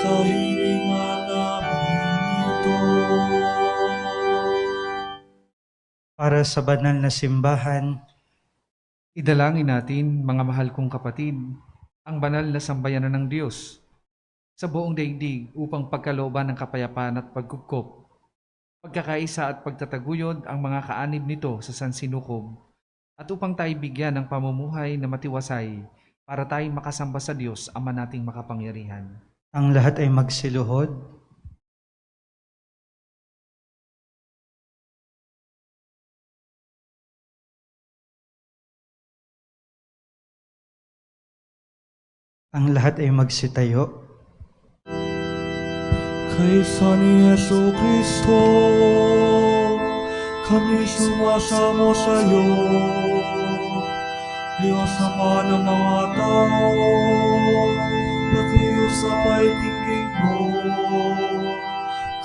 D: kahilingan namin ito.
C: Para sa banal na simbahan,
B: Idalangin natin, mga mahal kong kapatid, ang banal na sambayanan ng Diyos sa buong daigdig upang pagkalooban ng kapayapaan at pagkupkop, pagkakaisa at pagtataguyod ang mga kaanib nito sa sansinukob, at upang tayo bigyan ng pamumuhay na matiwasay para tayong makasamba sa Diyos, Ama nating makapangyarihan.
C: ang lahat ay magsiluhod. Ang lahat ay magsitayo.
D: Kaysa ni Yesu Kristo, kami sumasamo sa iyo. Diyos Ama ng mga tao, pakiusapay tingin mo,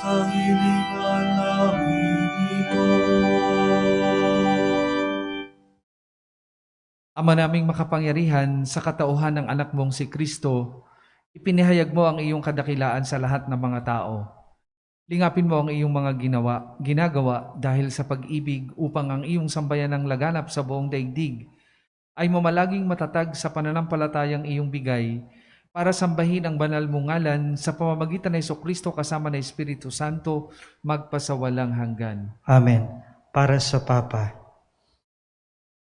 D: kahilingan namin ito.
B: Ama naming makapangyarihan, sa katauhan ng anak mong si Kristo, ipinahayag mo ang iyong kadakilaan sa lahat ng mga tao. Lingapin mo ang iyong mga ginagawa dahil sa pag-ibig upang ang iyong sambayanang laganap sa buong daigdig ay mamalaging matatag sa pananampalatayang iyong bigay para sambahin ang banal mong ngalan sa pamamagitan ng Jesucristo kasama ng Espiritu Santo magpasawalang hanggan.
C: Amen. Para sa Papa,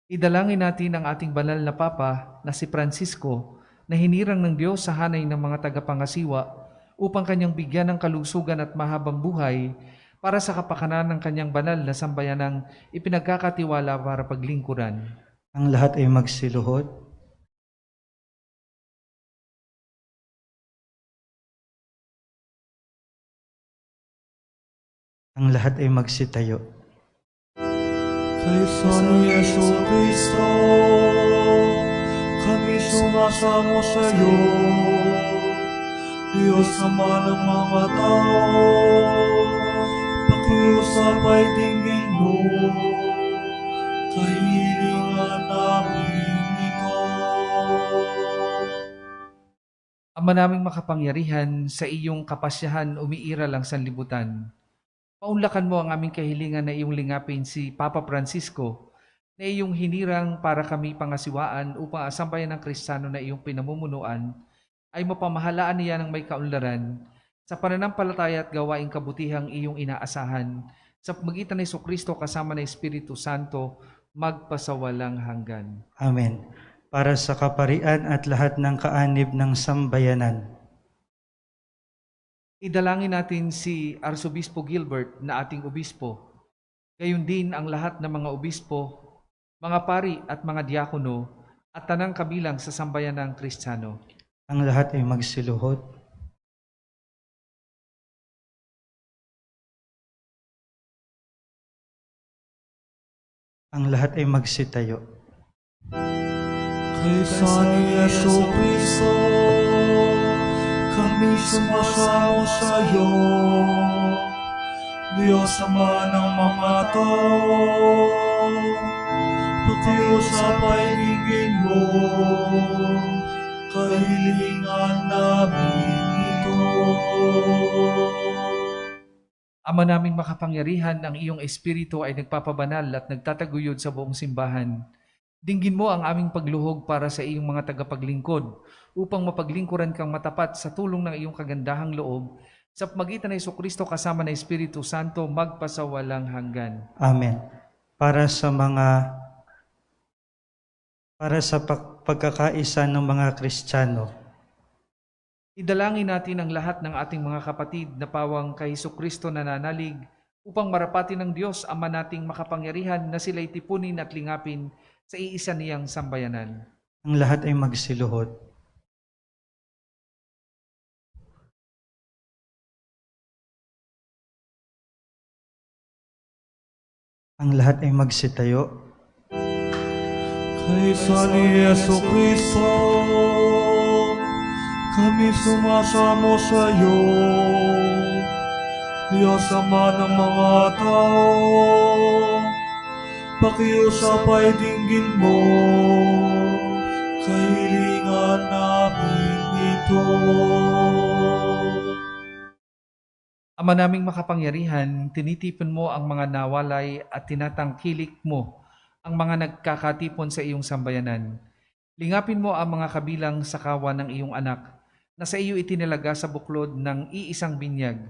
B: Idalangin natin ang ating banal na Papa na si Francisco na hinirang ng Diyos sa hanay ng mga tagapangasiwa upang kanyang bigyan ng kalusugan at mahabang buhay para sa kapakanan ng kanyang banal na sambayanang ipinagkakatiwala para paglingkuran.
C: ang lahat ay magsiluhod. Ang lahat ay magsitayo.
D: Kaysa ni Yesu Kristo, kami sumasamo sa iyo. Diyos Ama ng mga tao, pakiusapay tingin mo, kahilingan namin ito.
B: Ama naming makapangyarihan, sa iyong kapasyahan umiiral ang sanlibutan. Paunlakan mo ang aming kahilingan na iyong lingapin si Papa Francisco na iyong hinirang para kami pangasiwaan upang asambayan ng Kristiyano na iyong pinamumunuan ay mapamahalaan niya ng may kaunlaran sa pananampalataya at gawaing kabutihang iyong inaasahan sa pagitan ng Jesucristo kasama ng Espiritu Santo magpasawalang hanggan.
C: Amen. Para sa kaparian at lahat ng kaanib ng sambayanan.
B: Idalangin natin si Arsobispo Gilbert na ating obispo. Gayon din ang lahat ng mga obispo, mga pari at mga diakono at tanang kabilang sa sambayan ng Kristiyano.
C: Ang lahat ay magsiluhod. Ang lahat ay magsitayo.
D: Kaysa ni Yesu Kristo, kami sumasamo sa iyo. Diyos Ama ng mga tao, pakiusapay tingin mo, kahilingan namin ito.
B: Ama naming makapangyarihan, ang iyong espiritu ay nagpapabanal at nagtataguyod sa buong simbahan. Dinggin mo ang aming pagluhog para sa iyong mga tagapaglingkod upang mapaglingkuran kang matapat sa tulong ng iyong kagandahang loob sa pamagitan ng Jesucristo kasama ng Espiritu Santo magpasawalang hanggan.
C: Amen. Para sa pagkakaisa ng mga Kristiyano.
B: Idalangin natin ang lahat ng ating mga kapatid na pawang kay Jesucristo nananalig upang marapatin ng Diyos Ama nating makapangyarihan na sila'y tipunin at lingapin sa iisa niyang sambayanan.
C: Ang lahat ay magsiluhod. Ang lahat ay magsitayo.
D: Kaysa ni Yesu Kristo, kami sumasamo sa iyo. Diyos Ama ng mga tao, pakiusapay dinggin mo, kahilingan namin ito.
B: Ama naming makapangyarihan, tinitipon mo ang mga nawalay at tinatangkilik mo ang mga nagkakatipon sa iyong sambayanan. Lingapin mo ang mga kabilang sa kawan ng iyong anak na sa iyo itinalaga sa buklod ng iisang binyag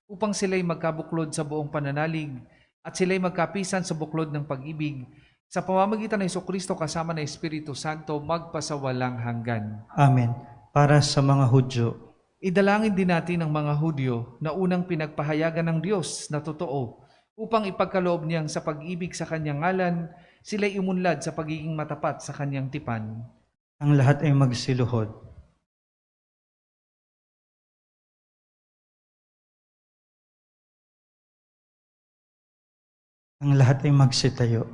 B: upang sila'y magkabuklod sa buong pananalig at sila'y magkapisan sa buklod ng pag-ibig sa pamamagitan ng Jesucristo kasama ng Espiritu Santo magpasawalang hanggan.
C: Amen. Para sa mga Hudyo.
B: Idalangin din natin ang mga Hudyo na unang pinagpahayagan ng Diyos na totoo upang ipagkaloob niyang sa pag-ibig sa kanyang ngalan, sila'y umunlad sa pagiging matapat sa kanyang tipan.
C: Ang lahat ay magsiluhod. Ang lahat ay magsitayo.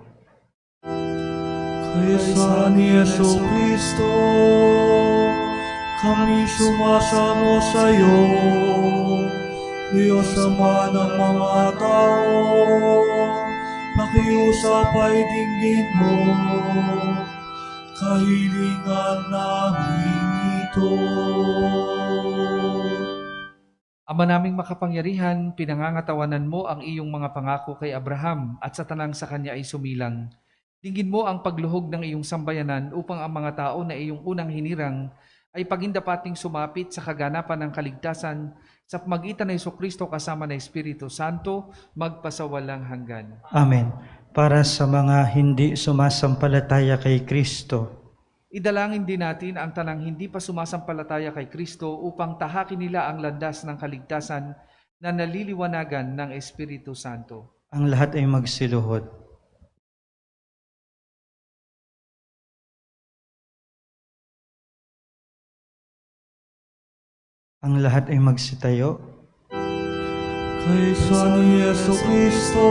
D: Kaysa ni Yesu Kristo, kami sumasamo sa iyo, Diyos Ama ng mga tao, pakiusap ay dinggin mo, kahilingan namin ito.
B: Ama naming makapangyarihan, pinangangatawanan mo ang iyong mga pangako kay Abraham at sa tanang sa kanya ay sumilang. Dinggin mo ang pagluhog ng iyong sambayanan upang ang mga tao na iyong unang hinirang ay pagindapating sumapit sa kaganapan ng kaligtasan sa pamagitan ng Jesucristo kasama ng Espiritu Santo, magpasawalang hanggan.
C: Amen. Para sa mga hindi sumasampalataya kay Kristo,
B: Idalangin din natin ang tanang hindi pa sumasampalataya kay Kristo upang tahakin nila ang landas ng kaligtasan na naliliwanagan ng Espiritu Santo.
C: ang lahat ay magsiluhod. Ang lahat ay magsitayo.
D: Kaysa ni Yesu Kristo,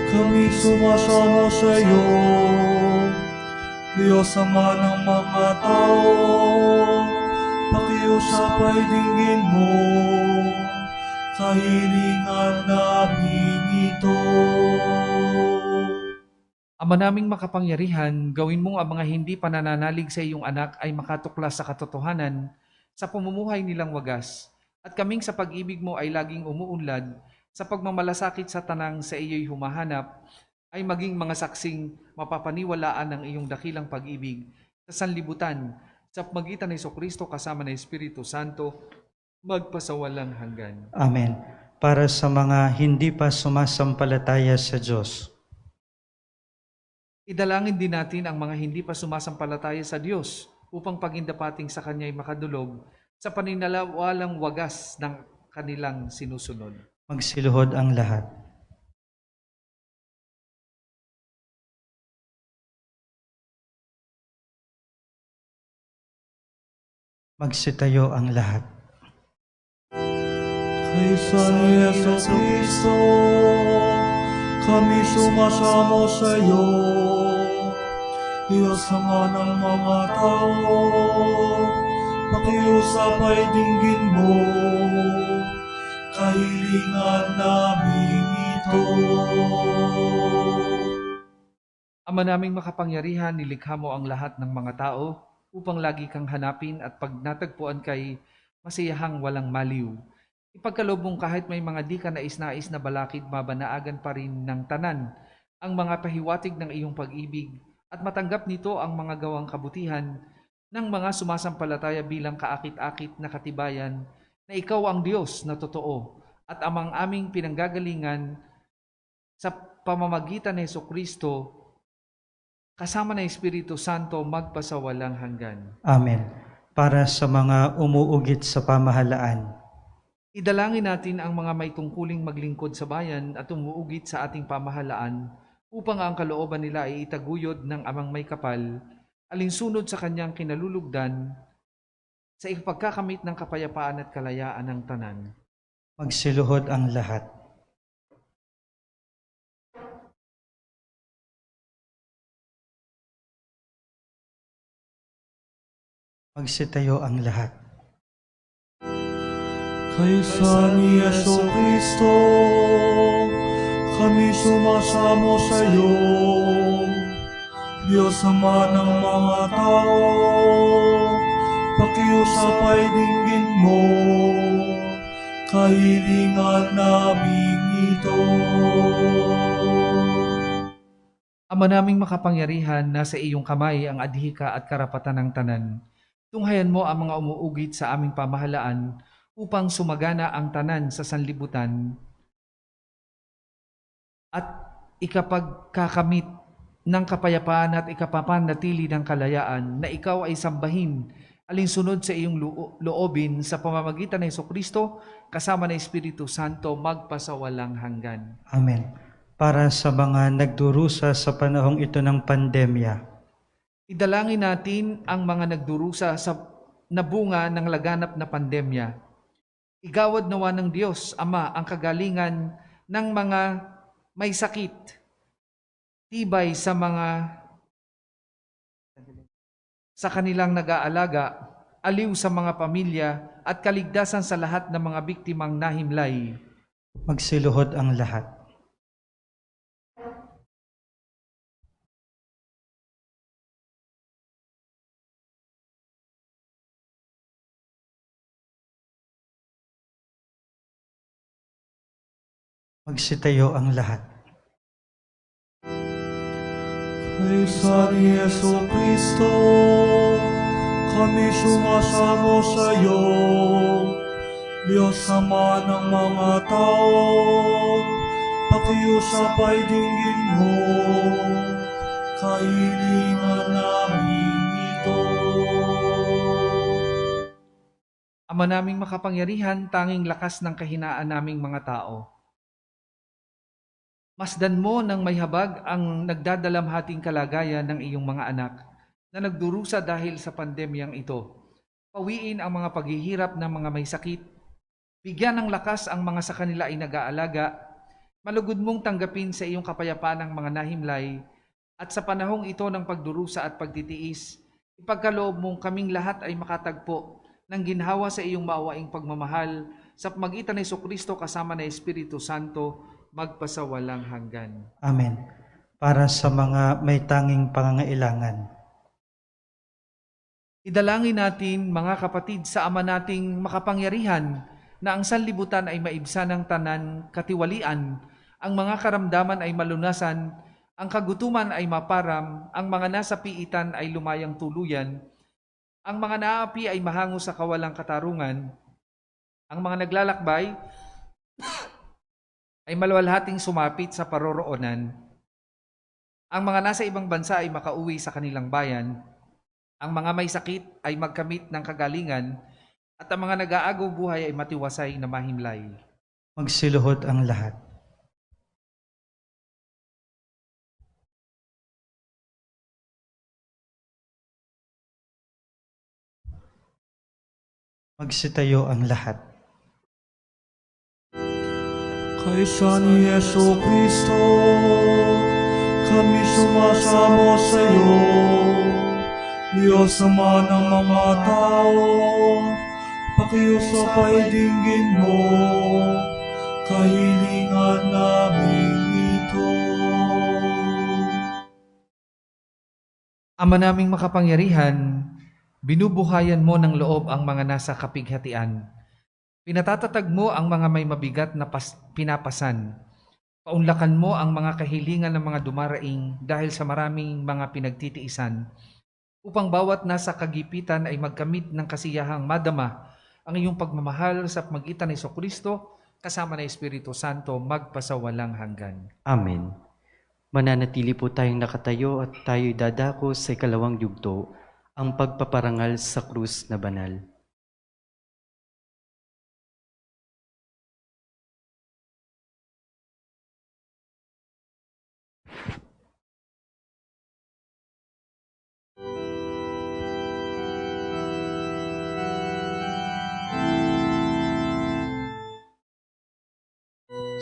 D: kami sumasamo sa iyo, Diyos Ama ng mga tao, pakiusap ay dinggin mo, kahilingan namin ito.
B: Ama naming makapangyarihan, gawin mong ang mga hindi panananalig sa iyong anak ay makatuklas sa katotohanan sa pamumuhay nilang wagas. At kaming sa pag-ibig mo ay laging umuunlad sa pagmamalasakit sa tanang sa iyo'y humahanap, ay maging mga saksing mapapaniwalaan ng iyong dakilang pag-ibig sa sanlibutan sa pamagitan ng Jesucristo kasama ng Espiritu Santo, magpasawalang hanggan.
C: Amen. Para sa mga hindi pa sumasampalataya sa Diyos,
B: Idalangin din natin ang mga hindi pa sumasampalataya sa Diyos upang pagindapating sa Kanya'y makadulog sa paninalawalang wagas ng kanilang sinusunod.
C: magsiluhod ang lahat. Magsitayo ang lahat.
D: Kaysa ni Yesu Kristo, kami sumasamo sa iyo, Diyos Ama ng mga tao, pakiusap ay dinggin mo, kahilingan namin ito.
B: Ama naming makapangyarihan, nilikha mo ang lahat ng mga tao upang lagi kang hanapin at pag natagpuan kay masiyahang walang maliw. Ipagkaloob mong kahit may mga di ka nais-nais na balakid, mabanaagan pa rin ng tanan ang mga pahiwatig ng iyong pag-ibig at matanggap nito ang mga gawang kabutihan ng mga sumasampalataya bilang kaakit-akit na katibayan na ikaw ang Diyos na totoo at amang aming pinanggagalingan sa pamamagitan ng Jesucristo kasama ng Espiritu Santo, magpasawalang hanggan.
C: Amen. Para sa mga umuugit sa pamahalaan,
B: Idalangin natin ang mga may tungkuling maglingkod sa bayan at umuugit sa ating pamahalaan upang ang kalooban nila ay itaguyod ng amang may kapal, alinsunod sa kanyang kinalulugdan, sa ipagkakamit ng kapayapaan at kalayaan ng tanan.
C: magsiluhod ang lahat. Magsitayo ang lahat.
D: Kaysa ni Yesu Kristo, kami sumasamo sa iyo, Diyos Ama ng mga tao, pakiusap ay dinggin mo, kahilingan namin ito.
B: Ama naming makapangyarihan, nasa iyong kamay ang adhika at karapatan ng tanan. Tunghayan mo ang mga umuugit sa aming pamahalaan upang sumagana ang tanan sa sanlibutan at ikapagkakamit ng kapayapaan at ikapapanatili ng kalayaan na ikaw ay sambahin alinsunod sa iyong loobin sa pamamagitan ng Jesucristo kasama ng Espiritu Santo, magpasawalang hanggan.
C: Amen. Para sa mga nagdurusa sa panahong ito ng pandemya,
B: Idalangin natin ang mga nagdurusa sa nabunga ng laganap na pandemya. Igawad nawa ng Diyos, Ama, ang kagalingan ng mga may sakit, tibay sa kanilang nag-aalaga, aliw sa mga pamilya, at kaligtasan sa lahat ng mga biktimang nahimlay.
C: Magsiluhod ang lahat. Magsitayo ang lahat.
D: Kaysa ni Yesu Kristo, kami sumasamo sa iyo, Diyos Ama ng mga tao, pakiusapay dinggin mo, kahilingan namin ito.
B: Ama naming makapangyarihan, tanging lakas ng kahinaan naming mga tao. Masdan mo ng may habag ang nagdadalamhating kalagayan ng iyong mga anak na nagdurusa dahil sa pandemyang ito. Pawiin ang mga paghihirap ng mga may sakit, bigyan ng lakas ang mga sa kanila ay nag-aalaga, malugod mong tanggapin sa iyong kapayapaan ang mga nahimlay, at sa panahong ito ng pagdurusa at pagtitiis, ipagkaloob mong kaming lahat ay makatagpo ng ginhawa sa iyong maawaing pagmamahal sa pamagitan ni Jesucristo kasama ng Espiritu Santo, magpasawalang hanggan.
C: Amen. Para sa mga may tanging pangangailangan.
B: Idalangin natin, mga kapatid, sa Ama nating makapangyarihan na ang sanlibutan ay maibsan ng tanan katiwalian, ang mga karamdaman ay malunasan, ang kagutuman ay maparam, ang mga nasa piitan ay lumayang tuluyan, ang mga naapi ay mahango sa kawalang katarungan, ang mga naglalakbay ay maluwalhating sumapit sa paroroonan, ang mga nasa ibang bansa ay makauwi sa kanilang bayan, ang mga may sakit ay magkamit ng kagalingan, at ang mga nag-aagaw buhay ay matiwasay na mahimlay.
C: Magsiluhod ang lahat. Magsitayo ang lahat.
D: Kaysa ni Yesu Kristo, kami sumasamo sa iyo, Diyos Ama ng mga tao, pakiusapay dinggin mo, kahilingan namin ito.
B: Ama naming makapangyarihan, binubuhayan mo ng loob ang mga nasa kapighatian. Pinatatatag mo ang mga may mabigat na pinapasan. Paunlakan mo ang mga kahilingan ng mga dumaraing dahil sa maraming mga pinagtitiisan, upang bawat nasa kagipitan ay magkamit ng kasiyahang madama ang iyong pagmamahal sa pamagitan ni Jesucristo kasama ng Espiritu Santo magpasawalang hanggan.
A: Amen. Mananatili po tayong nakatayo at tayo'y dadako sa ikalawang yugto, ang pagpaparangal sa krus na banal.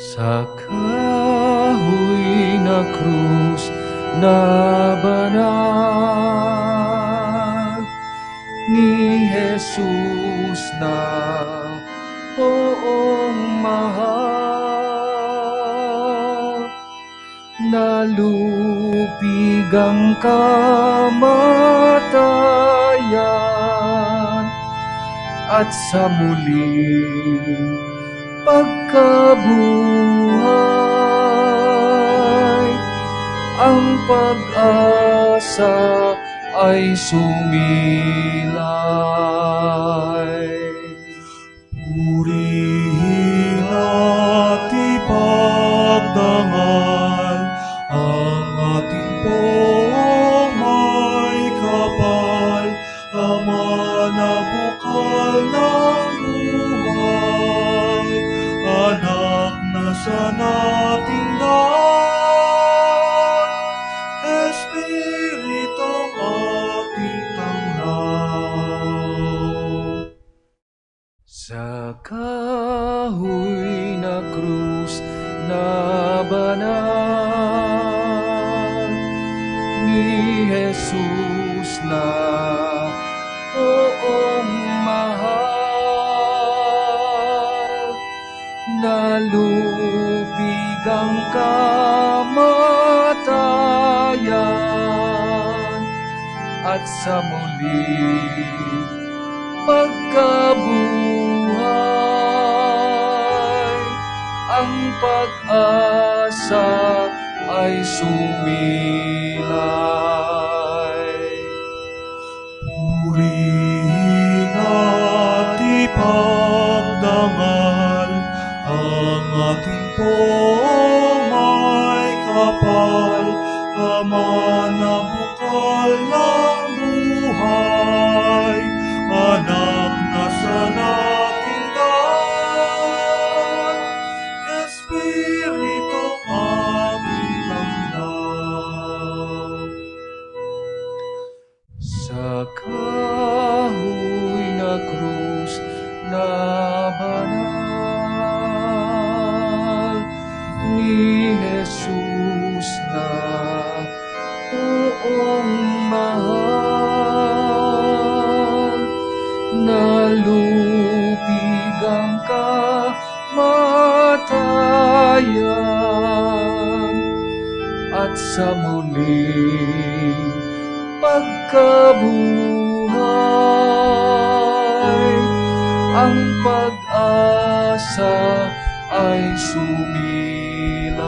D: Sa kahoy na krus na banal ni Jesus na poong mahal, nalupig ang kamatayan at sa muling pagkabuhay, ang pag-asa ay sumilay. Purihin at ipagdangal ang ating poong may kapal, Ama na bukal ng buhay, anak na sa nating daan, Espiritong ating tanghaw. Sa kahoy na krus na
G: banal ni Jesus na poong mahal, nalupig ang kamatayan at sa muling pagkabuhay, ang pag-asa ay sumilay.
D: Purihin at ipagdangal ang ating pong may kapal, Ama na bukal ng buhay, anak na sa nating daan, Espiritu aming tanggap.
G: Sa kahoy na krus na banal ni Jesus na poong mahal, nalupig ang kamatayan at sa muling pagkabuhay, ang pag-asa ay sumilay.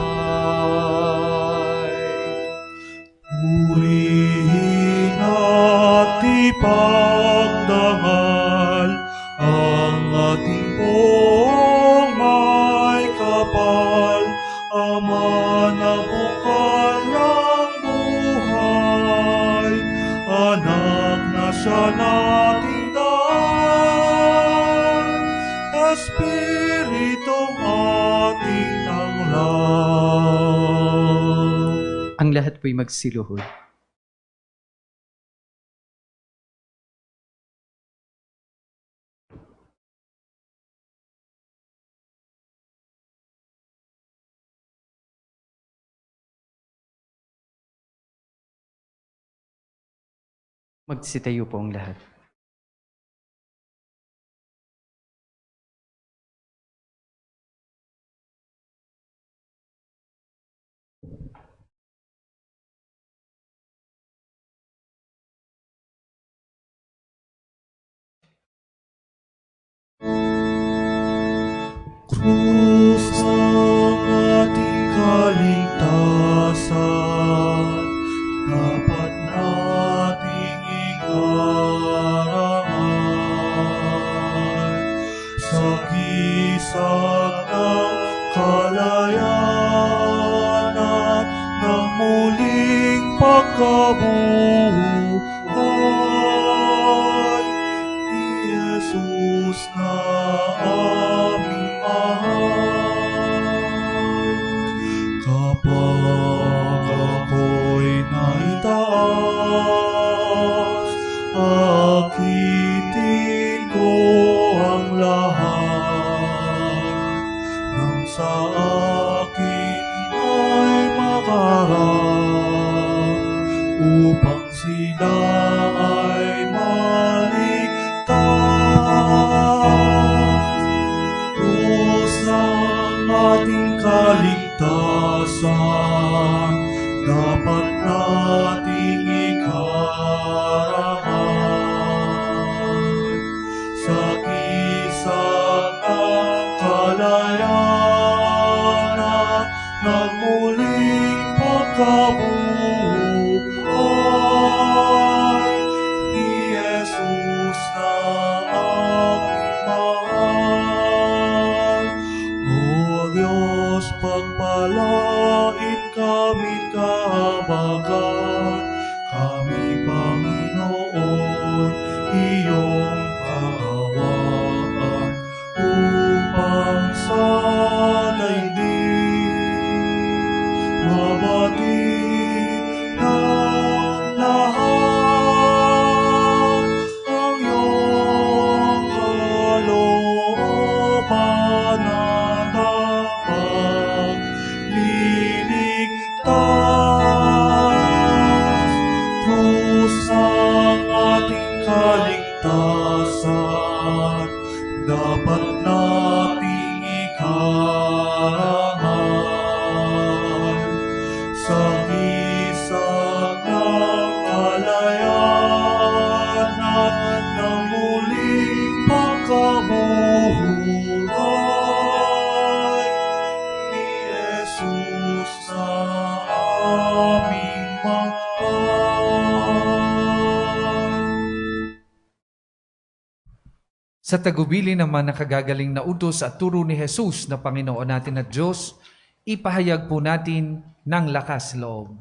D: Purihin at ipagdangal ang ating pong may kapal, Ama na bukal ng buhay, anak na siya nating daan, Espiritong ating tanglad.
A: Ang lahat po'y magsiluhod. Magsitayo po ang lahat.
D: Krus ng ating kaligtasan, dapat nating ikarangal. Sa kisag ng kalayaan at ng muling pagkabuhay, ni Jesus na aming mahal. Kapag ako'y naitaas, akitin ko ang lahat, nang sa akin ay makarang, upang sila ay maligtas. Krus ng ating kaligtasan, dapat nating ikarangal. Sa kisag ng kalayaan at nagmuling pagkabuhay, ni Jesus na aming mahal. O Diyos, pagpalain kami kahabagan, kami Panginoon, iyong pangawaan, upang sa daigdig mabatid ng lahat ang iyong kalooban na dapat
B: Sa tagubili naman nakagagaling na utos at turo ni Jesus na Panginoon natin at Diyos, ipahayag po natin ng lakas loob.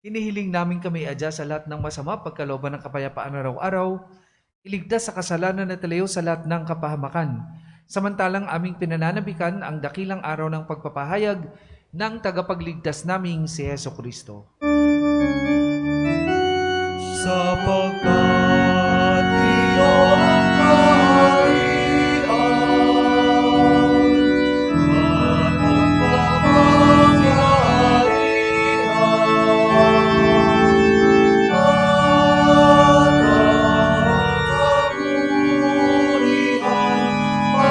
B: Hinihiling namin kami adya sa lahat ng masama, pagkalooban ng kapayapaan araw-araw, iligtas sa kasalanan at ilayo sa lahat ng kapahamakan. Samantalang aming pinananabikan ang dakilang araw ng pagpapahayag ng tagapagligtas naming si Heso Kristo.
D: Sapagkat iyo ang kaharian at ang kapangyarihan at ang kaburihan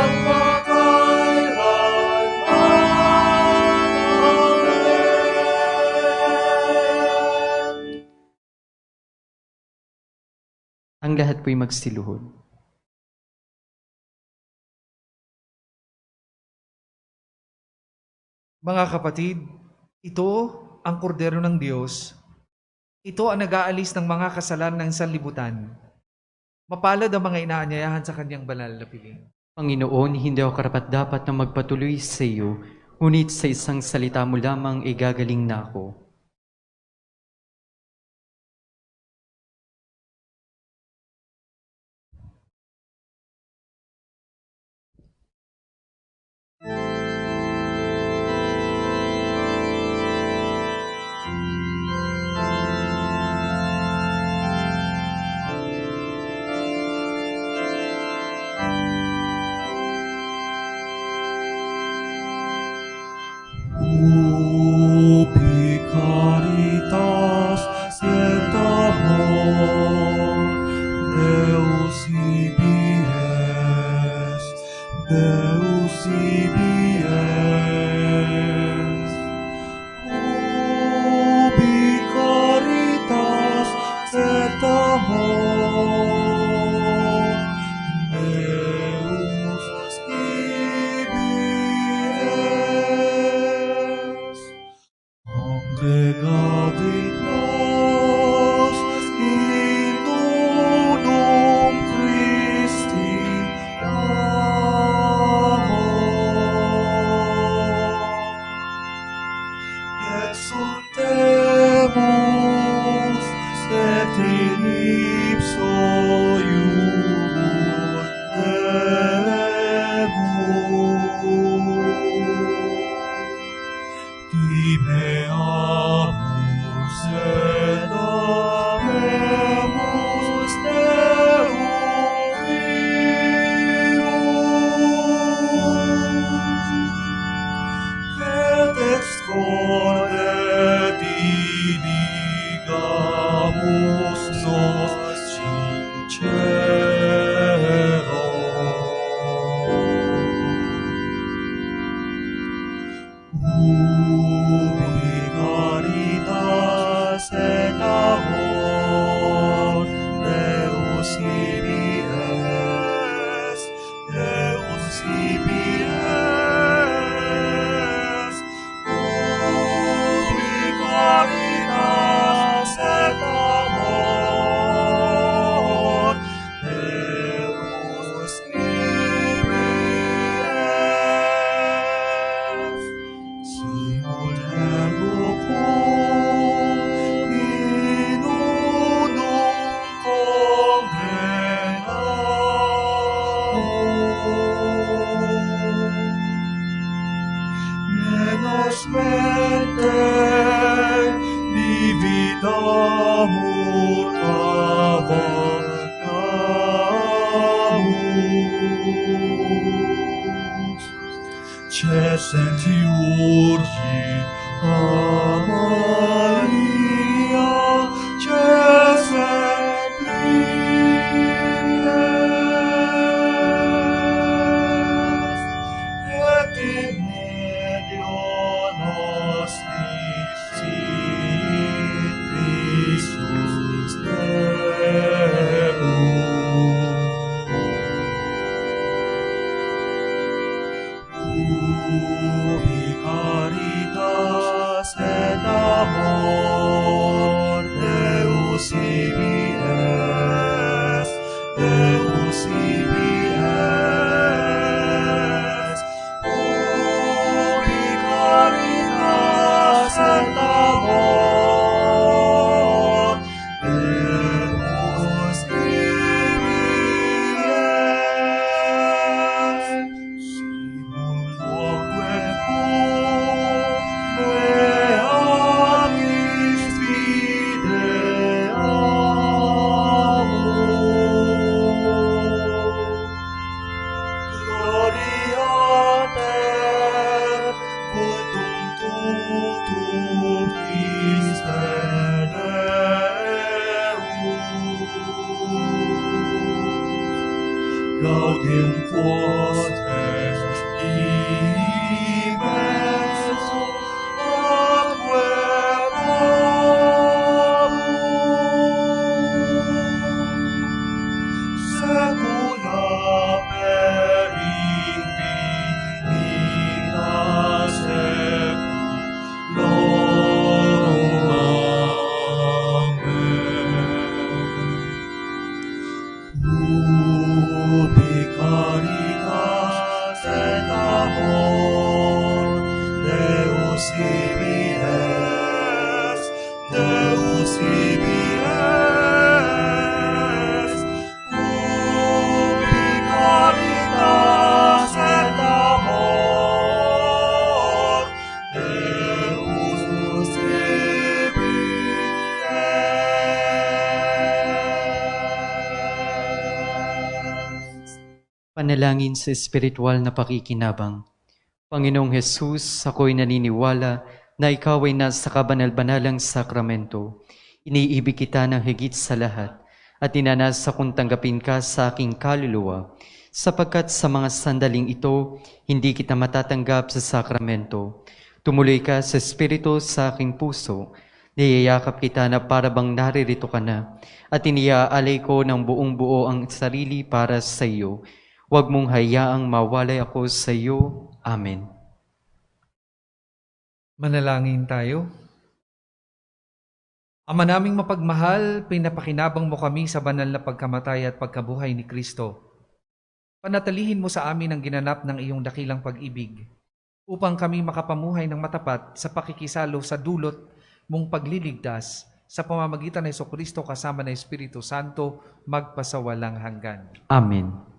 D: magpakailanman. Amen.
A: Ang lahat po'y magsiluhod.
B: Mga kapatid, ito ang kordero ng Diyos. Ito ang nag-aalis ng mga kasalanan ng sanlibutan. Mapalad ang mga inaanyayahan sa kanyang banal na piling.
A: Panginoon, hindi ako karapat-dapat na magpatuloy sa iyo, ngunit sa isang salita mo lamang igagaling na ako.
D: Ubi caritas et amor, Deus ibies, Deus ibies. Ubi caritas et amor, Deus ibies. Congregavit nos in unum Christi amor. Exultemus et in ipso iubor Ce sentiurgi Amalia, ce semplices, et in medio nostris sit Christus Deus. Ubi caritas et amor Deus ibi es, Deus ibi es. Ubi caritas et amor Deus ibi es. Simul loque beatis videamur. Gloria Dei, cultum tuum Christe Deus. Gaudium quote immenso atque probum, secula per infinitas seculorum. Amen. Ubi caritas et amor Deus ibi es, Deus ibi es. Ubi caritas et amor Deus ibi es.
A: Panalangin sa espiritual na pakikinabang. Panginoong Hesus, ako'y naniniwala na ikaw ay nasa kabanal-banalang sakramento. Iniibig kita ng higit sa lahat at inanasa kong tanggapin ka sa aking kaluluwa, sapagkat sa mga sandaling ito, hindi kita matatanggap sa sakramento. Tumuloy ka sa espiritu sa aking puso, niyayakap kita na para bang naririto ka na, at iniaalay ko ng buong buo ang sarili para sa iyo. Huwag mong hayaang mawalay ako sa iyo. Amen.
B: Manalangin tayo. Ama naming mapagmahal, pinapakinabang mo kami sa banal na pagkamatay at pagkabuhay ni Kristo. Panatilihin mo sa amin ang ginanap ng iyong dakilang pag-ibig, upang kami makapamuhay ng matapat sa pakikisalo sa dulot mong pagliligtas sa pamamagitan ng Jesucristo kasama ng Espiritu Santo, magpasawalang hanggan.
A: Amen.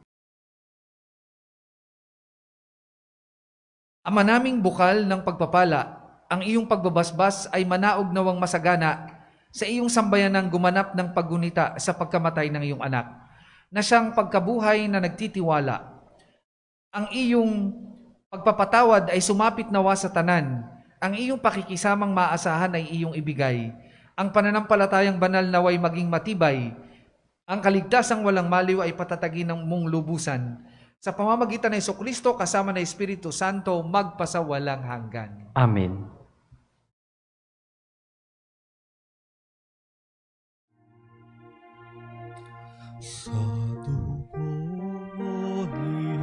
B: Ama naming bukal ng pagpapala, ang iyong pagbabasbas ay manaog nawang masagana sa iyong sambayanang gumanap ng paggunita sa pagkamatay ng iyong anak, na siyang pagkabuhay na nagtitiwala. Ang iyong pagpapatawad ay sumapit nawa sa tanan. Ang iyong pakikisamang maasahan ay iyong ibigay. Ang pananampalatayang banal naway maging matibay. Ang kaligtasang walang maliw ay patatagin ng mong lubusan. Sa pamamagitan ng Jesucristo kasama ng Espiritu Santo, magpasawalang hanggan.
A: Amen.
D: Sa dugo ni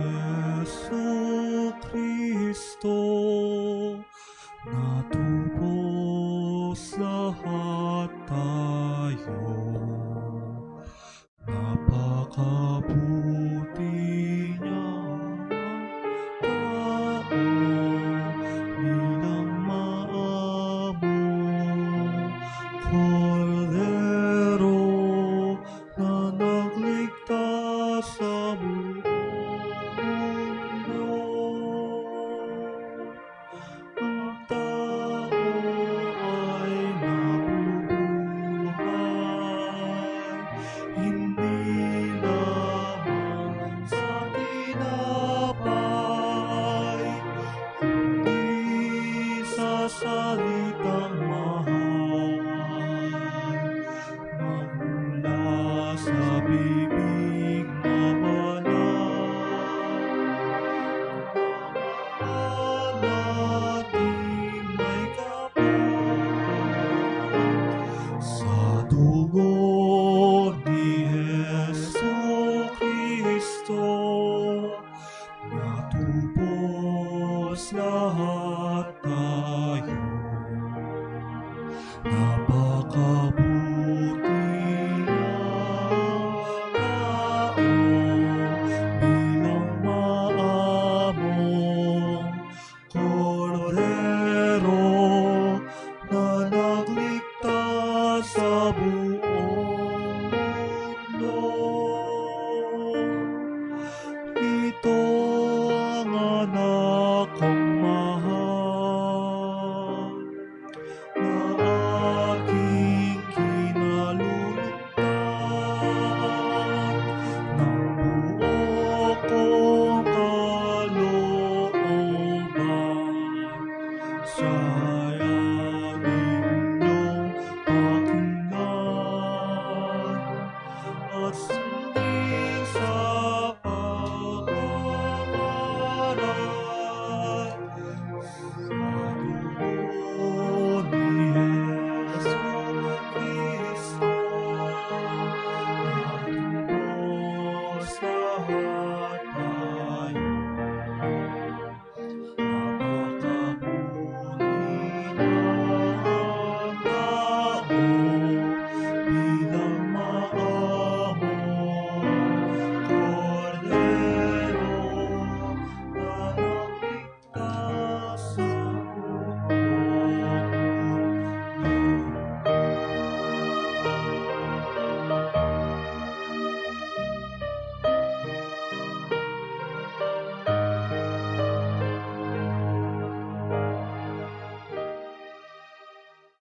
D: Jesucristo, natubos lahat tayo. Napakabuti niya ang tao, bilang maamo, Kordero na nagligtas sa buong mundo. Ang tao ay nabubuhay Napakabuti niya tao bilang maamong kordero na nagligtas sa buhay.